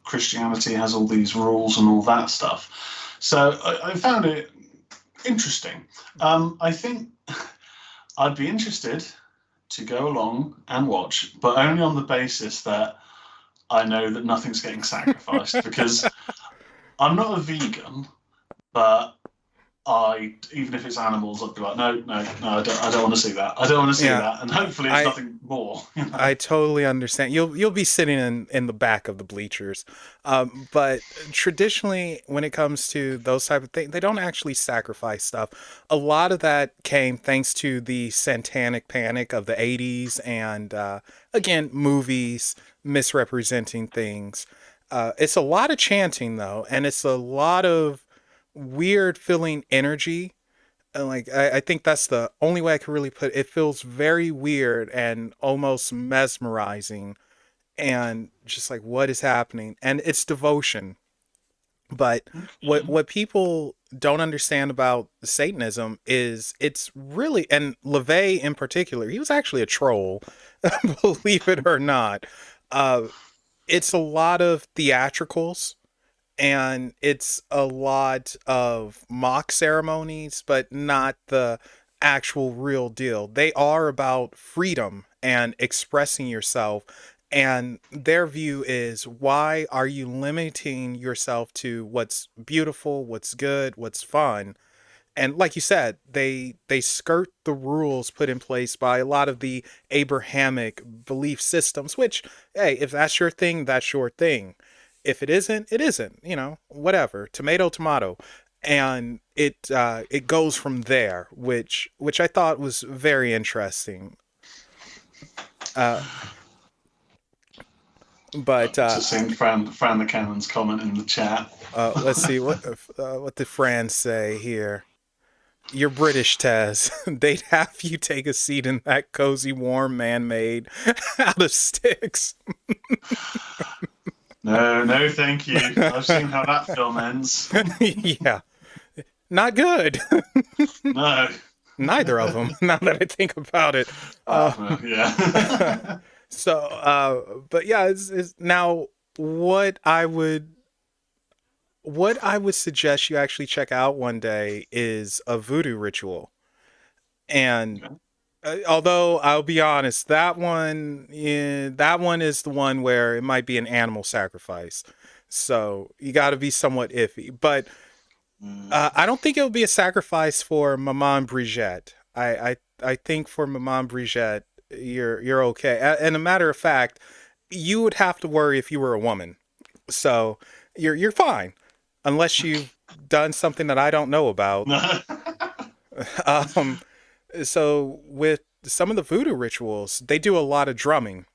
Christianity has all these rules and all that stuff. So I found it interesting. I think I'd be interested to go along and watch, but only on the basis that I know that nothing's getting sacrificed, because I'm not a vegan, but even if it's animals, I'd be like, no, I don't want to see that. I don't want to see that, and hopefully it's nothing more. I totally understand. You'll be sitting in the back of the bleachers, but traditionally, when it comes to those type of things, they don't actually sacrifice stuff. A lot of that came thanks to the satanic panic of the '80s, and again, movies misrepresenting things. It's a lot of chanting though, and it's a lot of weird feeling energy. And like I think that's the only way I can really put it. It feels very weird and almost mesmerizing, and just like, what is happening? And it's devotion. But what people don't understand about Satanism is it's really, and LaVey in particular, he was actually a troll, believe it or not. Uh, it's a lot of theatricals, and it's a lot of mock ceremonies, but not the actual real deal. They are about freedom and expressing yourself. And their view is, why are you limiting yourself to what's beautiful, what's good, what's fun? And like you said, they skirt the rules put in place by a lot of the Abrahamic belief systems, which, hey, if that's your thing, that's your thing. If it isn't, it isn't, whatever. Tomato, tomato. And it goes from there, which I thought was very interesting. Uh but Just seeing Fran the Cannon's comment in the chat. let's see what did Fran say here. You're British, Tezz. They'd have you take a seat in that cozy, warm, man-made out of sticks. No, thank you. I've seen how that film ends. Yeah, not good. No. Neither of them. Now that I think about it. Yeah. But yeah, it's now what I would suggest you actually check out one day is a voodoo ritual. And Okay. although I'll be honest, that one is the one where it might be an animal sacrifice. So you got to be somewhat iffy. But I don't think it'll be a sacrifice for Maman Brigitte. I think for Maman Brigitte, you're okay. And a matter of fact, you would have to worry if you were a woman. So you're fine, unless you've done something that I don't know about. Um, so with some of the voodoo rituals, they do a lot of drumming,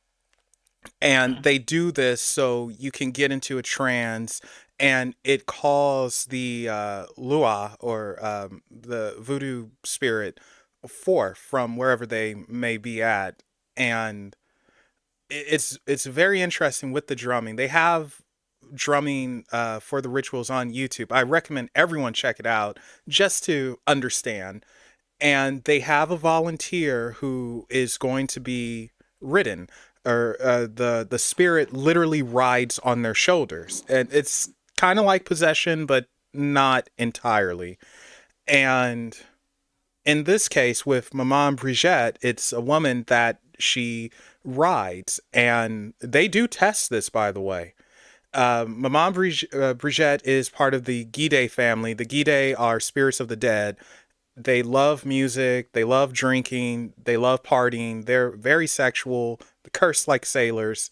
and they do this so you can get into a trance, and it calls the lua, or the voodoo spirit, forth from wherever they may be at. And it's very interesting with the drumming. They have drumming for the rituals on YouTube. I recommend everyone check it out just to understand. And they have a volunteer who is going to be ridden, or the spirit literally rides on their shoulders, and it's kind of like possession, but not entirely. And in this case, with Maman Brigitte, it's a woman that she rides, and they do test this, by the way. Maman Brigitte is part of the Guide family. The Guide are spirits of the dead. They love music, they love drinking, they love partying, they're very sexual, cursed like sailors.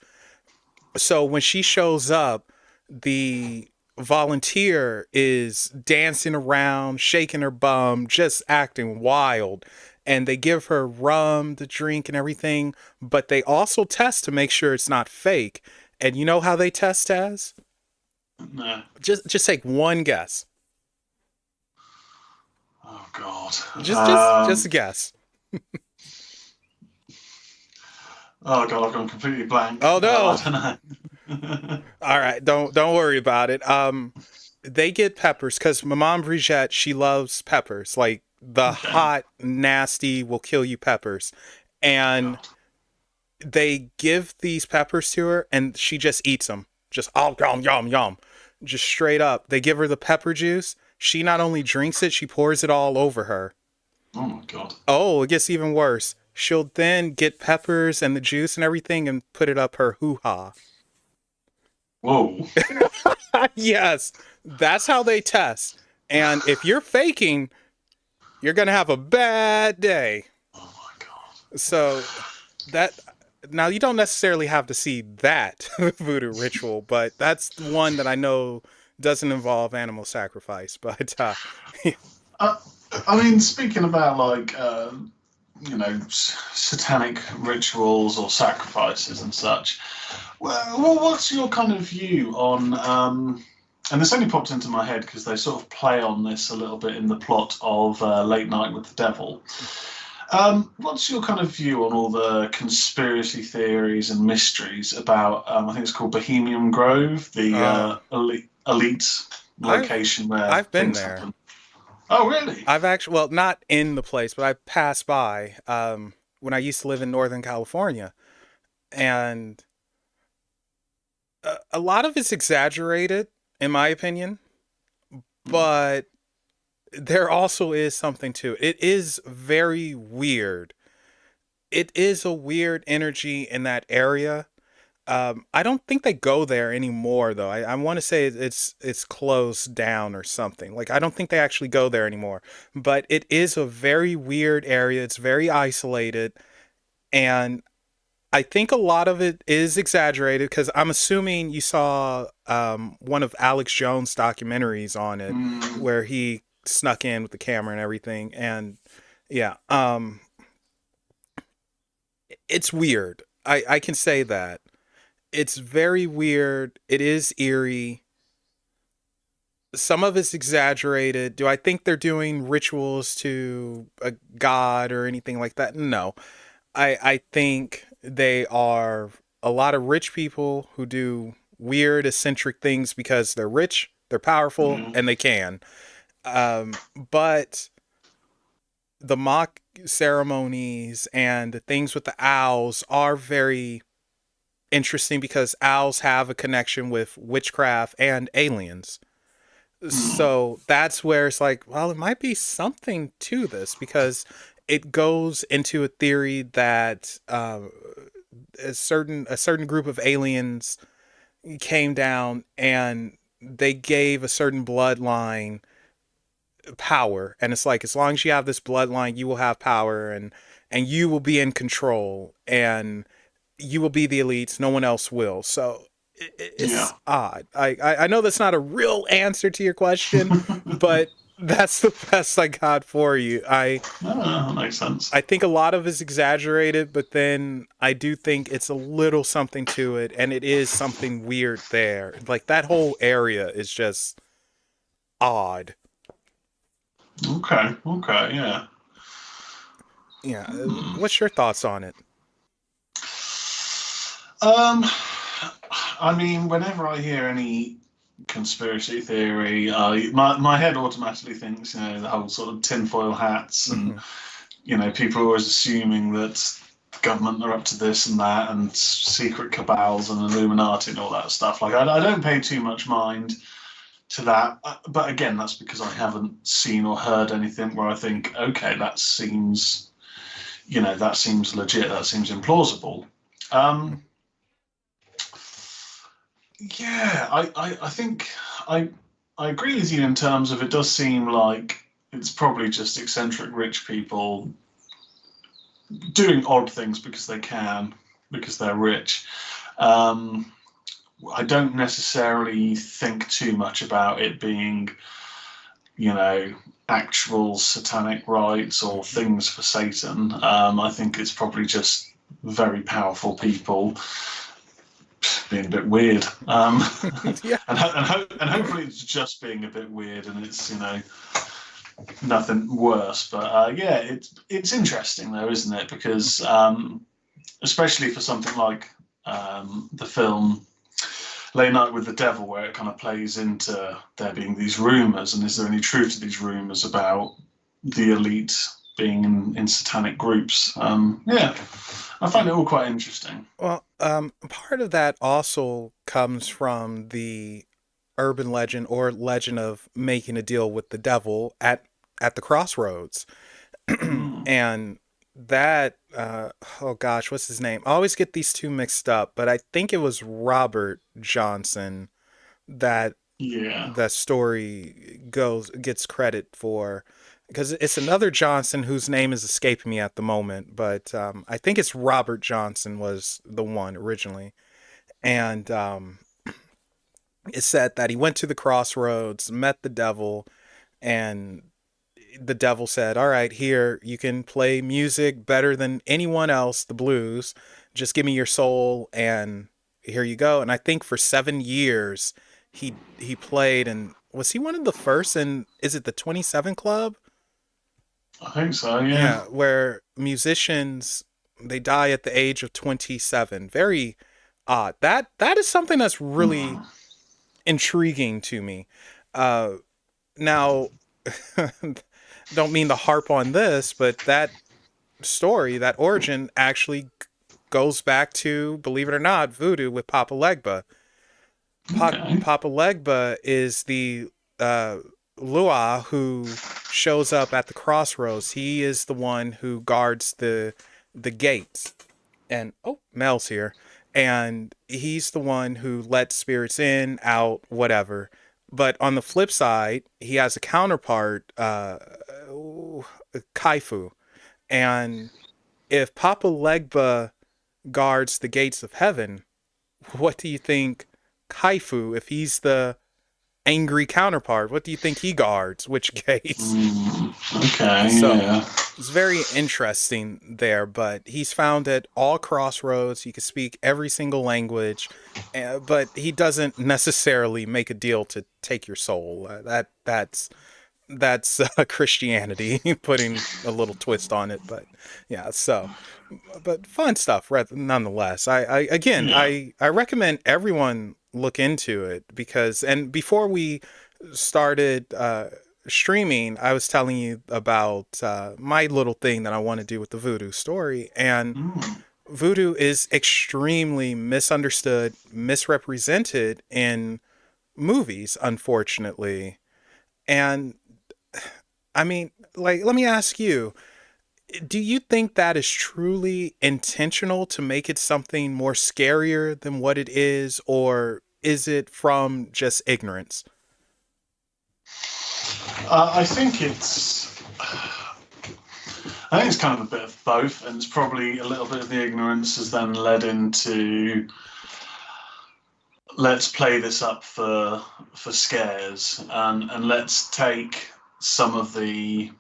So when she shows up, the volunteer is dancing around, shaking her bum, just acting wild. And they give her rum to drink and everything, but they also test to make sure it's not fake. And you know how they test as? No. Just take one guess. Oh God. Just a guess. Oh God, I've gone completely blank. Oh no. I don't know. All right, don't worry about it. They get peppers because Maman Brigitte, she loves peppers, like the Okay. hot, nasty, will kill you peppers, and God. they give these peppers to her, and she just eats them, just oh yum yum yum, just straight up. They give her the pepper juice. She not only drinks it, she pours it all over her. Oh my God. Oh, it gets even worse. She'll then get peppers and the juice and everything and put it up her hoo-ha. Whoa. Yes, that's how they test. And if you're faking, you're going to have a bad day. Oh my God. So that now you don't necessarily have to see that voodoo ritual, but that's the one that I know doesn't involve animal sacrifice. But Uh, I mean, speaking about like satanic rituals or sacrifices and such. Well, what's your kind of view on? And this only popped into my head because they sort of play on this a little bit in the plot of Late Night with the Devil. What's your kind of view on all the conspiracy theories and mysteries about? I think it's called Bohemian Grove, the elite location where I've been things there. happen. Oh, really? I've actually, well, not in the place, but I passed by when I used to live in Northern California, and a lot of it's exaggerated, in my opinion. But there also is something to it. It is very weird. It is a weird energy in that area. I don't think they go there anymore, though. I want to say it's closed down or something. Like, I don't think they actually go there anymore. But it is a very weird area. It's very isolated, and I think a lot of it is exaggerated because I'm assuming you saw one of Alex Jones' documentaries on it, Mm, where he snuck in with the camera and everything. And yeah, it's weird. I can say that it's very weird. It is eerie. Some of it's exaggerated. Do I think they're doing rituals to a god or anything like that? No. I think they are a lot of rich people who do weird, eccentric things because they're rich, they're powerful, yeah. and they can. But the mock ceremonies and the things with the owls are very interesting because owls have a connection with witchcraft and aliens. Mm, So that's where it's like, well, it might be something to this because it goes into a theory that a certain group of aliens came down and they gave a certain bloodline power, and it's like as long as you have this bloodline, you will have power, and you will be in control, and you will be the elites. No one else will. So yeah. it's odd. I know that's not a real answer to your question, but that's the best I got for you. That makes sense. I think a lot of it's exaggerated, but then I do think it's a little something to it, and it is something weird there. Like that whole area is just odd. Okay, okay, yeah. Yeah. Hmm. What's your thoughts on it? Um, I mean, whenever I hear any conspiracy theory, my head automatically thinks, the whole sort of tinfoil hats, and Hmm. people are always assuming that the government are up to this and that, and secret cabals and Illuminati and all that stuff. Like, I don't pay too much mind to that, but again, that's because I haven't seen or heard anything where I think, okay, that seems legit, that seems implausible. Um, Yeah, I think I I agree with you in terms of it does seem like it's probably just eccentric rich people doing odd things because they can, because they're rich. Um, I don't necessarily think too much about it being, you know, actual satanic rites or things for Satan. I think it's probably just very powerful people being a bit weird. Yeah. And hopefully it's just being a bit weird and it's nothing worse. But yeah, it's interesting though, isn't it? Because especially for something like the film Late Night with the Devil, where it kind of plays into there being these rumors, and is there any truth to these rumors about the elite being in satanic groups? Yeah, I find it all quite interesting. Well, part of that also comes from the urban legend or legend of making a deal with the devil at the crossroads, Mm, and that oh gosh, what's his name? I always get these two mixed up, but I think it was Robert Johnson that yeah. that story gets credit for because it's another Johnson whose name is escaping me at the moment, but I think it's Robert Johnson was the one originally, and it said that he went to the crossroads, met the devil, and the devil said, "All right, here you can play music better than anyone else, the blues. Just give me your soul, and here you go." And I think for 7 years he played, and was he one of the first? And is it the 27 Club? I think so, yeah. Yeah, where musicians they die at the age of 27. Very odd. That is something that's really Mm. intriguing to me. Uh, now, don't mean to harp on this, but that story, that origin, actually goes back to, believe it or not, voodoo with Papa Legba. Okay. Papa Legba is the uh, Lua who shows up at the crossroads. He is the one who guards the gates. And oh, Mel's here. And he's the one who lets spirits in, out, whatever. But on the flip side, he has a counterpart, Kaifu. And if Papa Legba guards the gates of heaven, what do you think Kaifu, if he's the angry counterpart, what do you think he guards? Which gates? Okay, So yeah. it's very interesting there, but he's found at all crossroads. He can speak every single language, but he doesn't necessarily make a deal to take your soul. That's Christianity putting a little twist on it, but yeah. So, but fun stuff, nonetheless. Yeah. I recommend everyone look into it because, and before we started streaming, I was telling you about my little thing that I want to do with the voodoo story, and Mm. voodoo is extremely misunderstood, misrepresented in movies, unfortunately. And I mean, like, let me ask you, do you think that is truly intentional to make it something more scarier than what it is, or is it from just ignorance? I think it's kind of a bit of both, and it's probably a little bit of the ignorance has then led into let's play this up for scares, and let's take some of the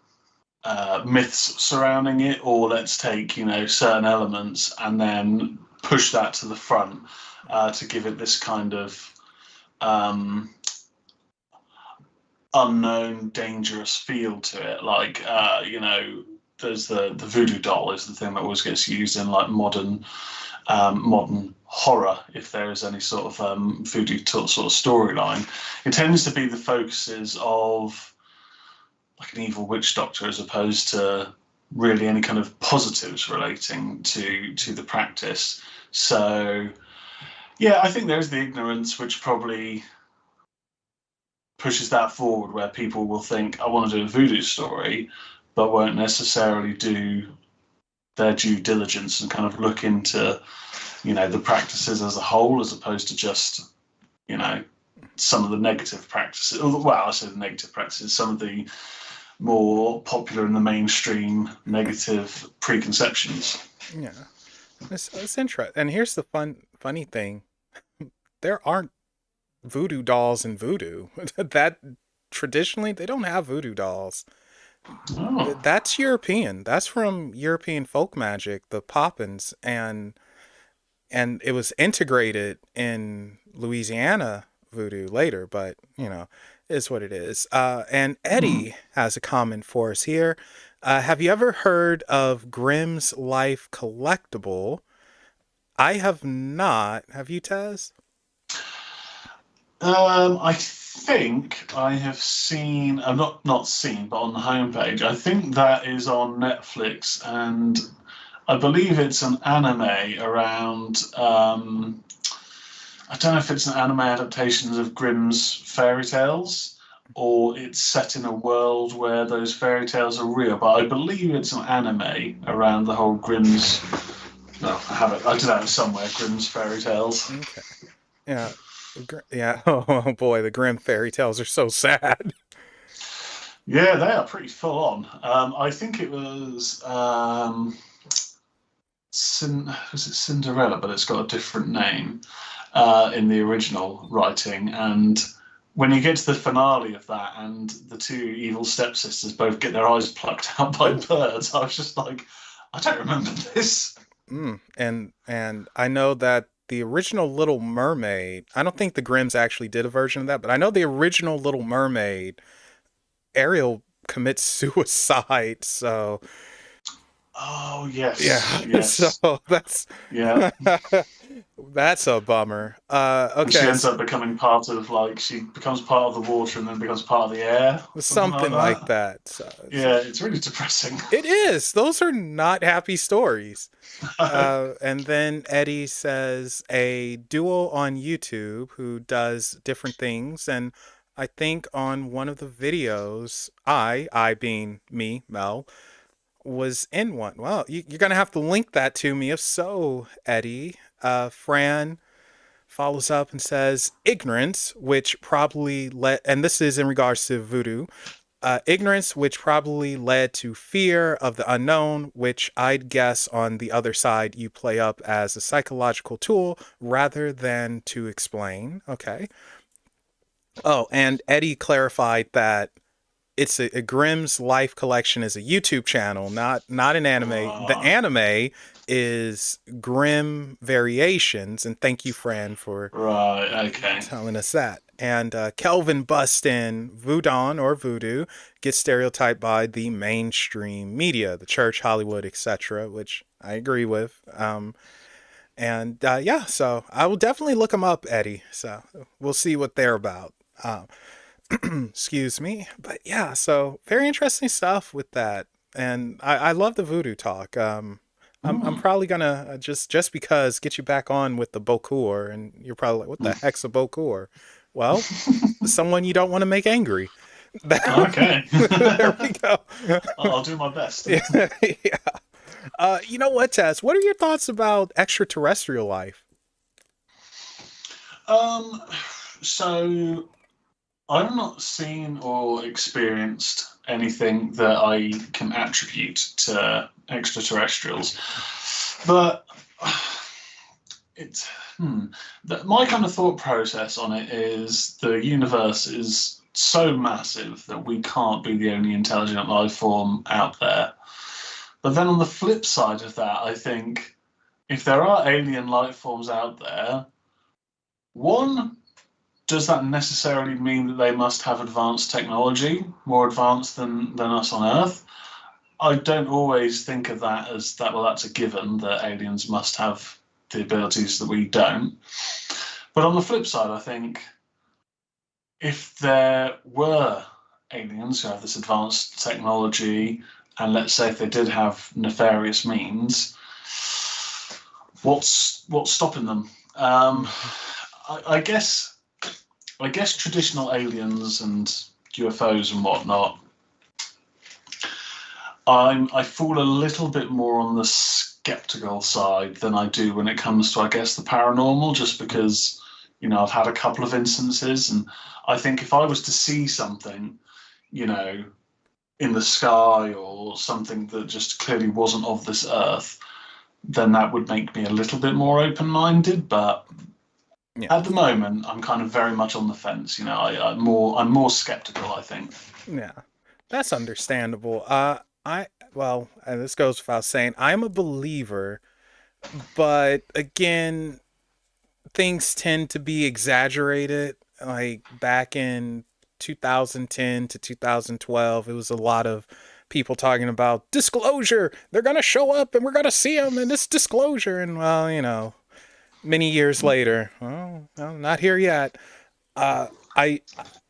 myths surrounding it, or let's take certain elements and then push that to the front to give it this kind of um, unknown, dangerous feel to it. Like there's the voodoo doll is the thing that always gets used in like modern horror, if there is any sort of voodoo sort of storyline. It tends to be the focuses of like an evil witch doctor as opposed to really any kind of positives relating to the practice. So yeah, I think there's the ignorance which probably pushes that forward, where people will think I want to do a voodoo story but won't necessarily do their due diligence and kind of look into the practices as a whole, as opposed to just some of the negative practices. Well, I say the negative practices, some of the more popular in the mainstream negative preconceptions. Yeah, it's interesting. And here's the funny thing: there aren't voodoo dolls in voodoo. That traditionally they don't have voodoo dolls. Oh. That's European. That's from European folk magic, the Poppins, and it was integrated in Louisiana voodoo later, but is what it is. And Hmm. Eddie has a comment for us here. Have you ever heard of Grimm's Life Collectible? I have not. Have you, Tez? I think I have seen. I'm not seen, but on the homepage, I think that is on Netflix, and I believe it's an anime around. I don't know if it's an anime adaptation of Grimm's fairy tales, or it's set in a world where those fairy tales are real. But I believe it's an anime around the whole Grimm's. No, I have it. I did have it somewhere. Grimm's fairy tales. Okay. Yeah. Yeah. Oh boy, the Grimm fairy tales are so sad. Yeah, they are pretty full on. I think it was was it Cinderella, but it's got a different name in the original writing. And when you get to the finale of that, and the two evil stepsisters both get their eyes plucked out by Oh. birds, I was just like, I don't remember this. And I know that the original Little Mermaid, I don't think the Grimms actually did a version of that, but I know the original Little Mermaid, Ariel commits suicide. So Oh yeah, yes, so yes, that's yeah. That's a bummer. And she Okay, ends up becoming part of, like, she becomes part of the water and then becomes part of the air, something like something like that. that. So, Yeah, it's really depressing. it is. Those are not happy stories. And then Eddie says a duo on YouTube who does different things. And I think on one of the videos, I being me, Mel, was in one. Well, you're going to have to link that to me. If so, Eddie, Fran follows up and says ignorance, which probably led, and this is in regards to voodoo, ignorance, which probably led to fear of the unknown, which I'd guess on the other side you play up as a psychological tool rather than to explain. Okay. Oh, and Eddie clarified that it's a Grimm's Life Collection is a YouTube channel, not an anime. The Uh, anime is Grimm Variations, and thank you, Fran, for right, okay. telling us that. And Kelvin Bustin, Voodoo or Voodoo gets stereotyped by the mainstream media, the church, Hollywood, etc., which I agree with. And yeah, so I will definitely look them up, Eddie. So we'll see what they're about. Excuse me. But yeah, so very interesting stuff with that. And I love the voodoo talk. I'm Hmm. probably gonna just because get you back on with the Bokur, and you're probably like, what the heck's a Bokur? Well, someone you don't want to make angry. Okay. There we go. I'll do my best. Yeah. Yeah. You know what, Tess? What are your thoughts about extraterrestrial life? Um, so I've not seen or experienced anything that I can attribute to extraterrestrials, but it's my kind of thought process on it is the universe is so massive that we can't be the only intelligent life form out there. But then on the flip side of that, I think if there are alien life forms out there, one, does that necessarily mean that they must have advanced technology, more advanced than us on Earth? I don't always think of that as that, well, that's a given that aliens must have the abilities that we don't. But on the flip side, I think if there were aliens who have this advanced technology, and let's say if they did have nefarious means, what's stopping them? I guess traditional aliens and UFOs and whatnot, I fall a little bit more on the skeptical side than I do when it comes to, I guess, the paranormal, just because, I've had a couple of instances, and I think if I was to see something, you know, in the sky or something that just clearly wasn't of this earth, then that would make me a little bit more open-minded. But Yeah. at the moment, I'm kind of very much on the fence. I'm more skeptical, I think. Yeah, that's understandable. This goes without saying, I'm a believer, but again, things tend to be exaggerated. Like back in 2010 to 2012, it was a lot of people talking about disclosure. They're going to show up and we're going to see them and it's disclosure. And well, many years later, well, not here yet. Uh, I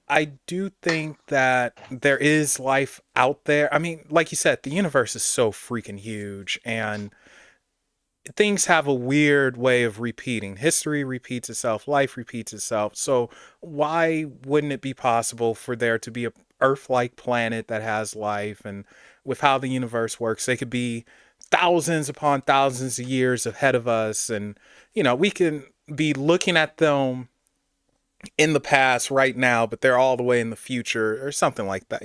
I do think that there is life out there. I mean, like you said, the universe is so freaking huge, and things have a weird way of repeating. History repeats itself, life repeats itself. So why wouldn't it be possible for there to be a Earth-like planet that has life? And with how the universe works, they could be thousands upon thousands of years ahead of us, and we can be looking at them in the past right now, but they're all the way in the future or something like that.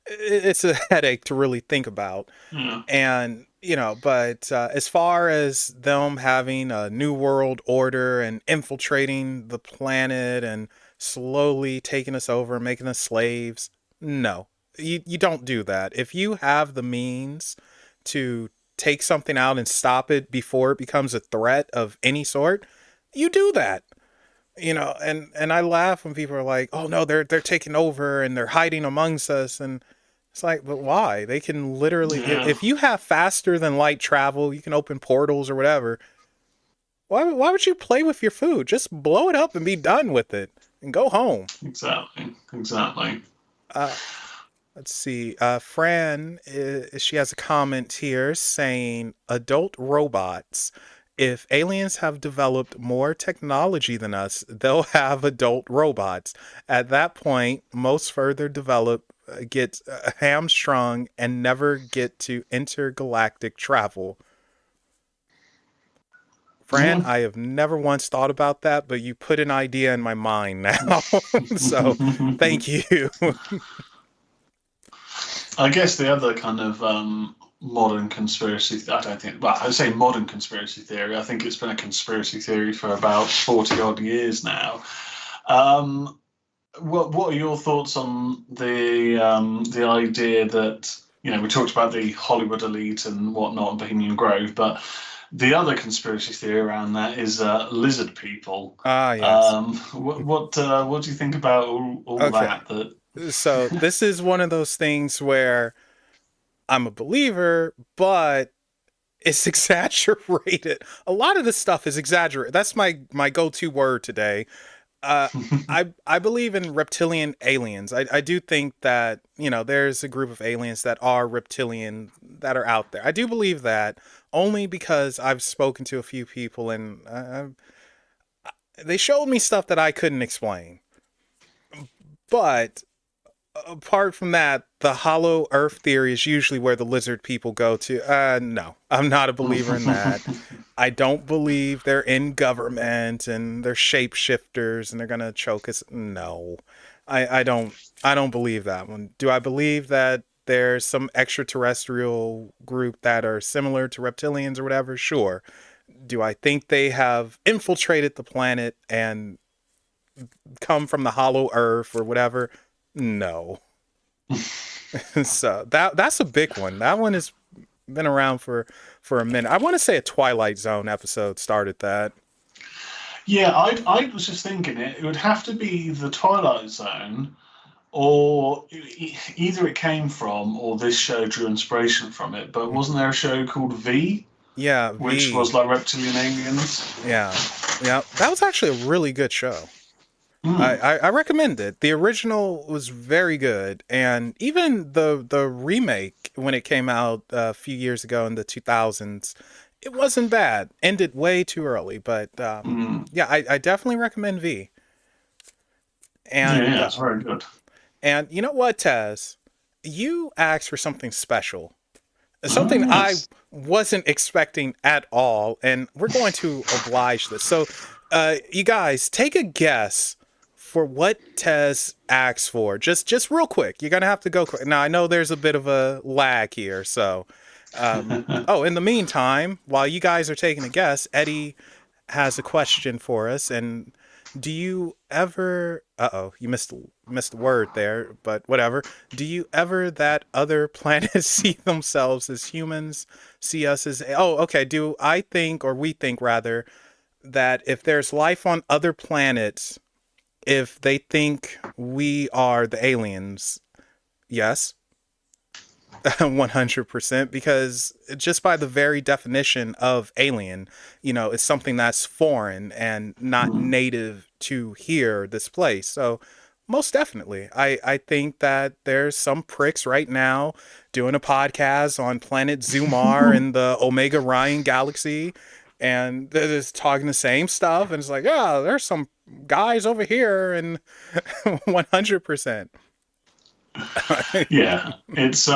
It's a headache to really think about. Yeah. And but as far as them having a new world order and infiltrating the planet and slowly taking us over, making us slaves, no, you don't do that. If you have the means to take something out and stop it before it becomes a threat of any sort, you do that. And I laugh when people are like, "Oh no, they're taking over and they're hiding amongst us." And it's like, but why? They can literally, Yeah. if you have faster than light travel, you can open portals or whatever. Why would you play with your food? Just blow it up and be done with it and go home. Exactly. Exactly. Uh, let's see. Fran, she has a comment here saying adult robots. If aliens have developed more technology than us, they'll have adult robots. At that point, most further develop get hamstrung and never get to intergalactic travel. Fran, Yeah. I have never once thought about that, but you put an idea in my mind now. So thank you. I guess the other kind of modern conspiracy, I don't think, well, I say modern conspiracy theory, I think it's been a conspiracy theory for about 40 odd years now. Um, what are your thoughts on the idea that, we talked about the Hollywood elite and whatnot and Bohemian Grove, but the other conspiracy theory around that is lizard people. Ah, yes. What do you think about all Okay. that? That So this is one of those things where I'm a believer, but it's exaggerated. A lot of this stuff is exaggerated. That's my go-to word today. Uh, I believe in reptilian aliens. I do think that there's a group of aliens that are reptilian that are out there. I do believe that only because I've spoken to a few people and they showed me stuff that I couldn't explain. But apart from that, the hollow Earth theory is usually where the lizard people go to. No, I'm not a believer in that. I don't believe they're in government and they're shapeshifters and they're gonna choke us. No, I don't. I don't believe that one. Do I believe that there's some extraterrestrial group that are similar to reptilians or whatever? Sure. Do I think they have infiltrated the planet and come from the hollow Earth or whatever? No. So that's a big one. That one has been around for a minute. I want to say a Twilight Zone episode started that. Yeah, I was just thinking it would have to be the Twilight Zone, or either it came from, or this show drew inspiration from it. But wasn't there a show called V, Yeah, which V. was like reptilian aliens? Yeah, yeah. That was actually a really good show. Mm. I recommend it. The original was very good, and even the remake when it came out a few years ago in the 2000s, it wasn't bad. Ended way too early, but Mm. yeah, I definitely recommend V. Yeah, And yeah, it's very good. and you know what, Tez? You asked for something special, Oh something I yes. wasn't expecting at all, and we're going to oblige this. So, you guys, take a guess for what Tez asks for. Just real quick. You're gonna have to go quick. Now, I know there's a bit of a lag here, so. Oh, in the meantime, while you guys are taking a guess, Eddie has a question for us. And do you ever? Uh-oh, you missed the word there, but whatever. Do you ever that other planets see themselves as humans, see us as? Oh, okay. Do I think, or we think rather, that if there's life on other planets, if they think we are the aliens? Yes. 100%, because just by the very definition of alien, it's something that's foreign and not Mm. native to here, this place. So most definitely, I think that there's some pricks right now doing a podcast on planet Zumar in the Omega Ryan galaxy, and they're just talking the same stuff, and it's like, yeah, there's some guys over here, and 100%. Yeah, it's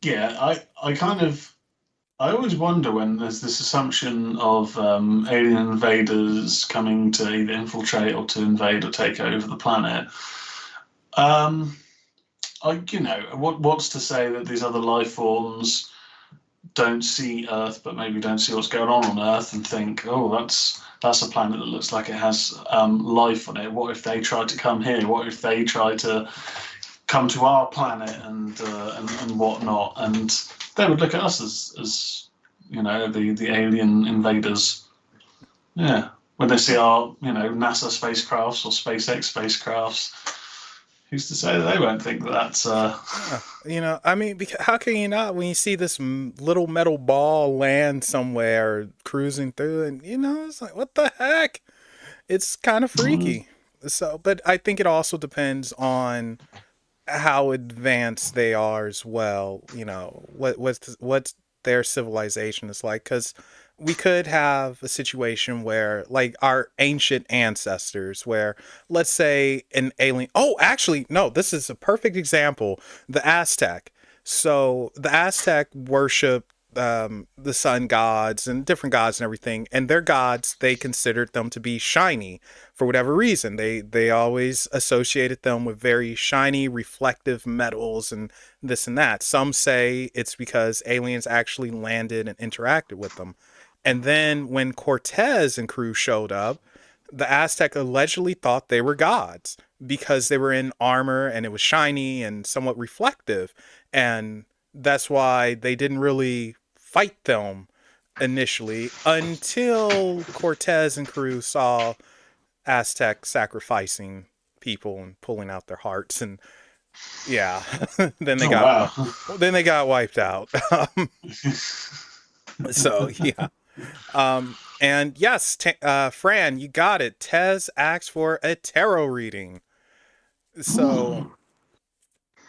yeah, I always wonder when there's this assumption of alien invaders coming to either infiltrate or to invade or take over the planet. Um, what's to say that these other life forms don't see Earth, but maybe don't see what's going on Earth and think, oh, that's a planet that looks like it has life on it. What if they try to come here? What if they try to come to our planet and whatnot? And they would look at us as the alien invaders. Yeah, when they see our NASA spacecrafts or SpaceX spacecrafts. who's to say that they won't think that that's Yeah, I mean, how can you not when you see this little metal ball land somewhere cruising through, and it's like, what the heck? It's kind of freaky. So, but I think it also depends on how advanced they are as well. What's their civilization is like, because we could have a situation where, like, our ancient ancestors, where, let's say, an alien. Oh, actually, no, this is a perfect example. The Aztec. So the Aztec worship the sun gods and different gods and everything, and their gods, they considered them to be shiny for whatever reason. They always associated them with very shiny, reflective metals and this and that. Some say it's because aliens actually landed and interacted with them. And then when Cortez and crew showed up, the Aztec allegedly thought they were gods because they were in armor and it was shiny and somewhat reflective. And that's why they didn't really fight them initially until Cortez and crew saw Aztec sacrificing people and pulling out their hearts, and yeah, then they oh got wow. then they got wiped out. So yeah, and yes, Fran, you got it. Tez asked for a tarot reading. So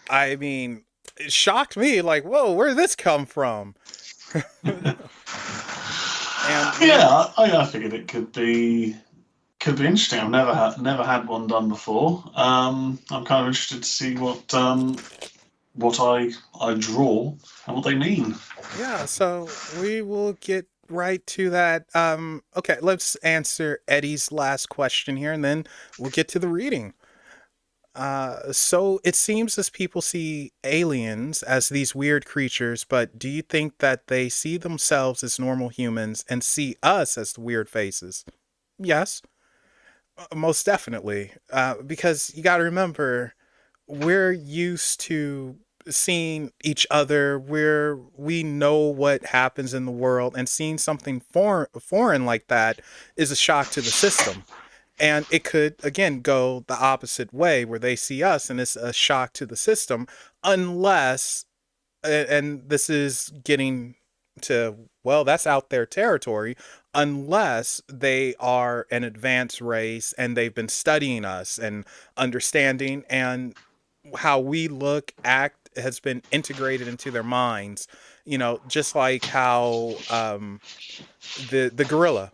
I mean, it shocked me. Like, whoa, where did this come from? And yeah, I figured it could be interesting. I've never had one done before. I'm kind of interested to see what I draw and what they mean. yeah, so we will get right to that. Okay, let's answer Eddie's last question here, and then we'll get to the reading. So it seems as people see aliens as these weird creatures, but do you think that they see themselves as normal humans and see us as the weird faces? Yes, most definitely. Because you got to remember, we're used to seeing each other where we know what happens in the world, and seeing something foreign like that is a shock to the system. And it could, again, go the opposite way where they see us and it's a shock to the system, unless, and this is getting to, well, that's out their territory, unless they are an advanced race and they've been studying us and understanding, and how we look, act has been integrated into their minds. Just like how the gorilla,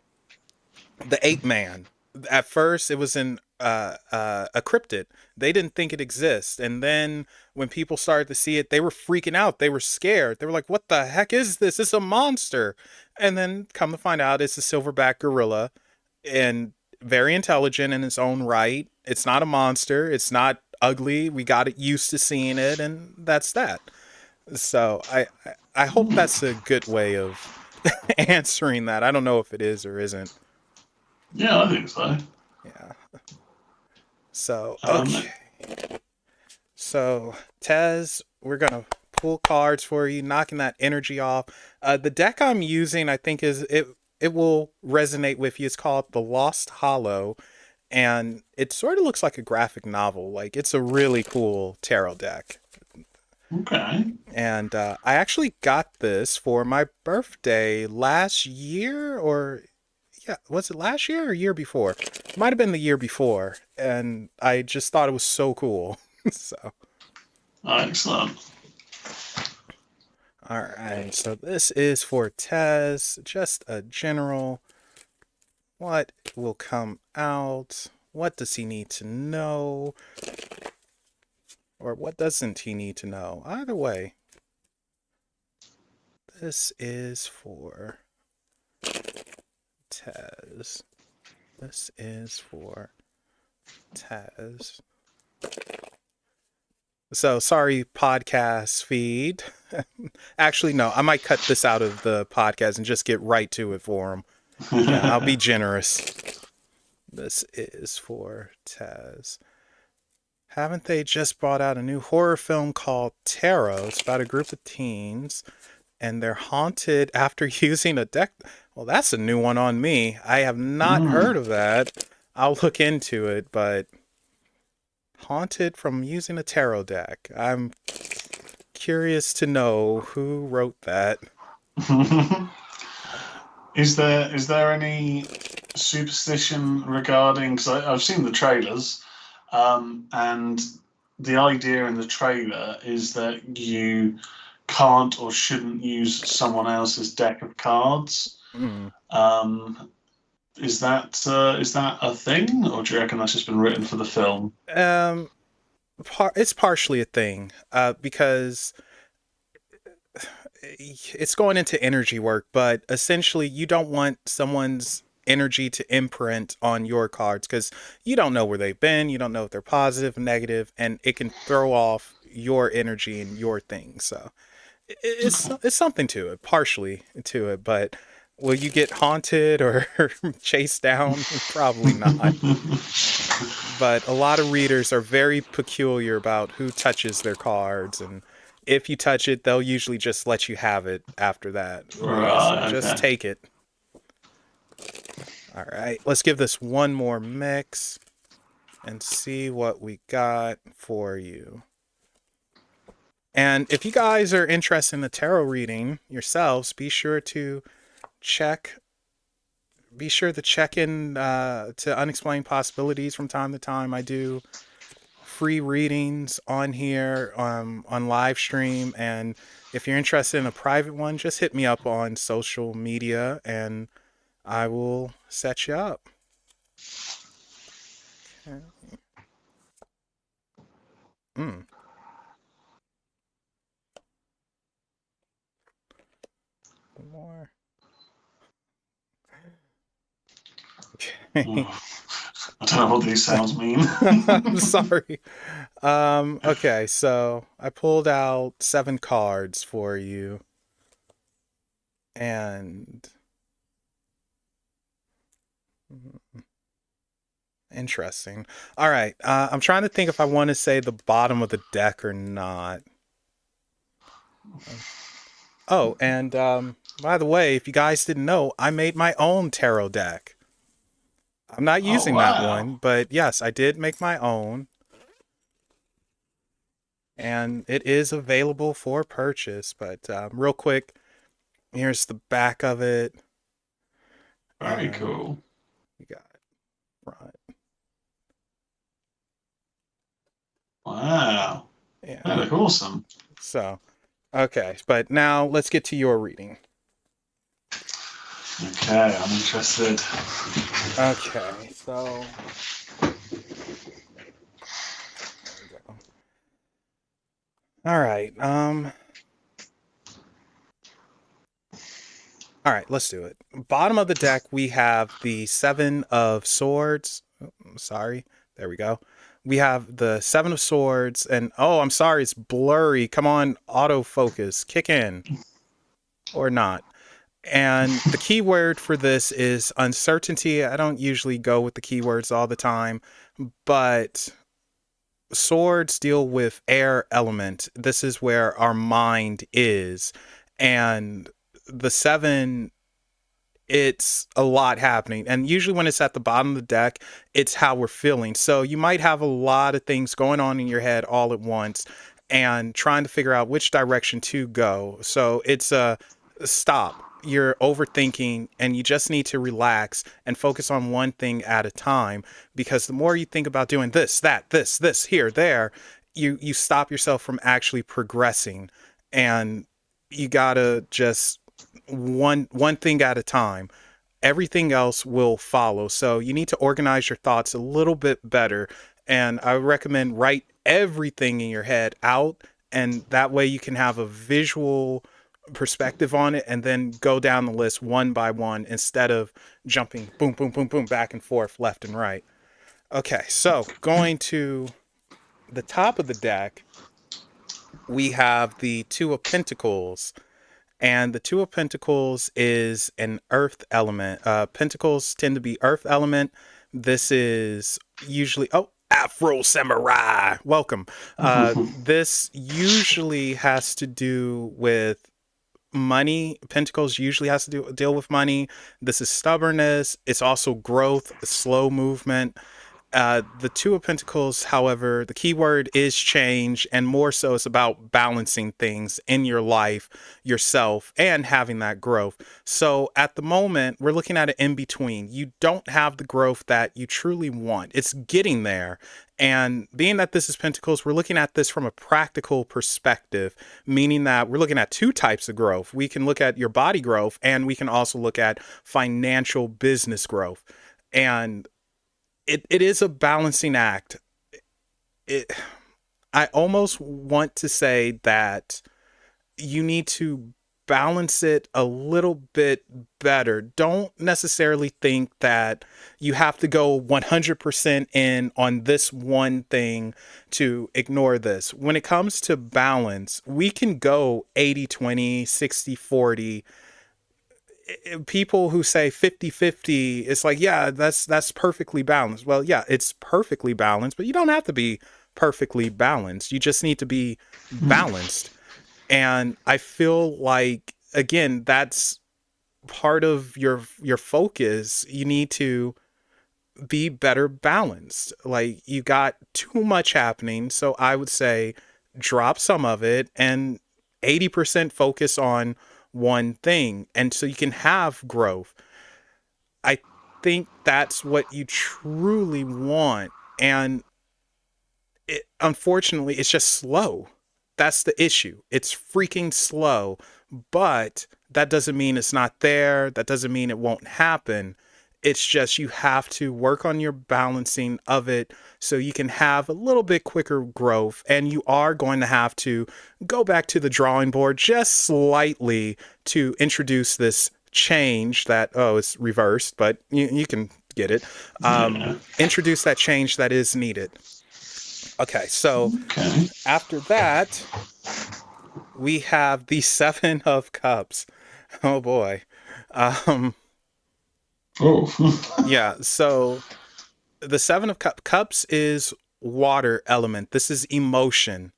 the ape man, at first it was a cryptid. They didn't think it exists, and then when people started to see it, they were freaking out. They were scared. They were like, "What the heck is this? It's a monster!" And then come to find out, it's a silverback gorilla, and very intelligent in its own right. It's not a monster. It's not ugly. We got it used to seeing it, and that's that. So I hope that's a good way of answering that. I don't know if it is or isn't. Yeah, I think so. Yeah. So, Um, okay. So, Tez, we're going to pull cards for you, knocking that energy off. The deck I'm using, I think, it will resonate with you. It's called The Lost Hollow, and it sort of looks like a graphic novel. Like, it's a really cool tarot deck. okay. And I actually got this for my birthday last year, or yeah, was it last year or year before? It might have been the year before, and I just thought it was so cool. So, Excellent. all right. So this is for Tez, just a general. What will come out? What does he need to know? Or what doesn't he need to know? Either way, this is for Tez. This is for Tez. So sorry, podcast feed. Actually, no, I might cut this out of the podcast and just get right to it for him. Yeah, I'll be generous. This is for Tez. Haven't they just brought out a new horror film called Tarot? It's about a group of teens, and they're haunted after using a deck. Well, that's a new one on me. I have not heard of that. I'll look into it, but Haunted from using a tarot deck. I'm curious to know who wrote that. Is there any superstition regarding? Because I've seen the trailers, and the idea in the trailer is that you can't or shouldn't use someone else's deck of cards. Hmm. Um, is that a thing, or do you reckon that's just been written for the film? Um, it's partially a thing, because it's going into energy work, but essentially you don't want someone's energy to imprint on your cards because you don't know where they've been, you don't know if they're positive, negative, and it can throw off your energy and your things. So Okay. it's something to it, partially to it, but will you get haunted or chased down? Probably not. But a lot of readers are very peculiar about who touches their cards, and if you touch it, they'll usually just let you have it after that. So Right. just Okay. take it. All right, let's give this one more mix and see what we got for you. And if you guys are interested in the tarot reading yourselves, check be sure to check in to Unexplained Possibilities from time to time. I do free readings on here, on live stream, and if you're interested in a private one, just hit me up on social media and I will set you up. Okay. Mm. One more. Okay. Oh, I don't know what these sounds mean. I'm sorry. Okay, so I pulled out 7 cards for you, and interesting. All right, I'm trying to think if I want to say the bottom of the deck or not. Oh, and by the way, if you guys didn't know, I made my own tarot deck. I'm not Oh using that wow. one, but yes, I did make my own, and it is available for purchase. But real quick, here's the back of it, Very and cool. we got front. Wow. They Yeah. look awesome. So, okay, but now let's get to your reading. Okay, I'm interested. Okay, so there we go. All right. All right, let's do it. Bottom of the deck, we have the 7 of Swords. Oh, sorry. There we go. We have the 7 of Swords, and oh, I'm sorry, it's blurry. Come on, autofocus. Kick in. Or not. And the keyword for this is uncertainty. I don't usually go with the keywords all the time, but swords deal with air element. This is where our mind is. And the 7, it's a lot happening. And usually when it's at the bottom of the deck, it's how we're feeling. So you might have a lot of things going on in your head all at once and trying to figure out which direction to go. So it's a stop. You're overthinking and you just need to relax and focus on one thing at a time, because the more you think about doing this, that, this, here, there, you stop yourself from actually progressing. And you gotta just one thing at a time. Everything else will follow. So you need to organize your thoughts a little bit better. And I recommend write everything in your head out, and that way you can have a visual perspective on it and then go down the list one by one instead of jumping boom, boom, boom, boom, back and forth, left and right. Okay, so going to the top of the deck, we have the 2 of Pentacles. And the 2 of Pentacles is an earth element. Pentacles tend to be earth element. This is usually, oh, Afro Samurai, welcome. This usually has to do with money. Pentacles usually has to deal with money. This is stubbornness. It's also growth, slow movement. The Two of Pentacles, however, the key word is change, and more so it's about balancing things in your life, yourself, and having that growth. So at the moment, we're looking at it in between. You don't have the growth that you truly want. It's getting there. And being that this is Pentacles, we're looking at this from a practical perspective, meaning that we're looking at two types of growth. We can look at your body growth, and we can also look at financial business growth. And it is a balancing act. I almost want to say that you need to balance it a little bit better. Don't necessarily think that you have to go 100% in on this one thing to ignore this. When it comes to balance, we can go 80-20, 60-40. People who say 50-50, it's like, yeah, that's perfectly balanced. Well, yeah, it's perfectly balanced, but you don't have to be perfectly balanced. You just need to be balanced. And I feel like, again, that's part of your focus. You need to be better balanced. Like, you got too much happening, so I would say drop some of it and 80% focus on one thing, and so you can have growth. I think that's what you truly want, and unfortunately it's just slow. That's the issue. It's freaking slow, but that doesn't mean it's not there. That doesn't mean it won't happen. It's just you have to work on your balancing of it so you can have a little bit quicker growth. And you are going to have to go back to the drawing board just slightly to introduce this change that, oh, it's reversed, but you can get it. Introduce that change that is needed. Okay, so after that, we have the Seven of Cups. Oh boy. Yeah, so the Seven of Cups is water element. This is emotion.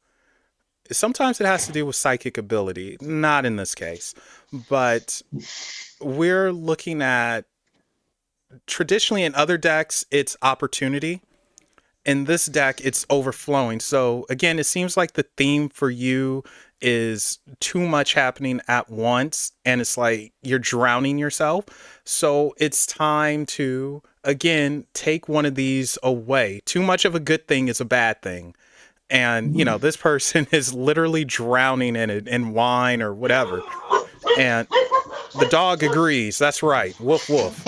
Sometimes it has to do with psychic ability. Not in this case. But we're looking at, traditionally in other decks, it's opportunity. In this deck, it's overflowing. So again, it seems like the theme for you is too much happening at once, and it's like you're drowning yourself. So it's time to, again, take one of these away. Too much of a good thing is a bad thing. And, you know, this person is literally drowning in it, in wine or whatever. And the dog agrees. That's right. Woof, woof.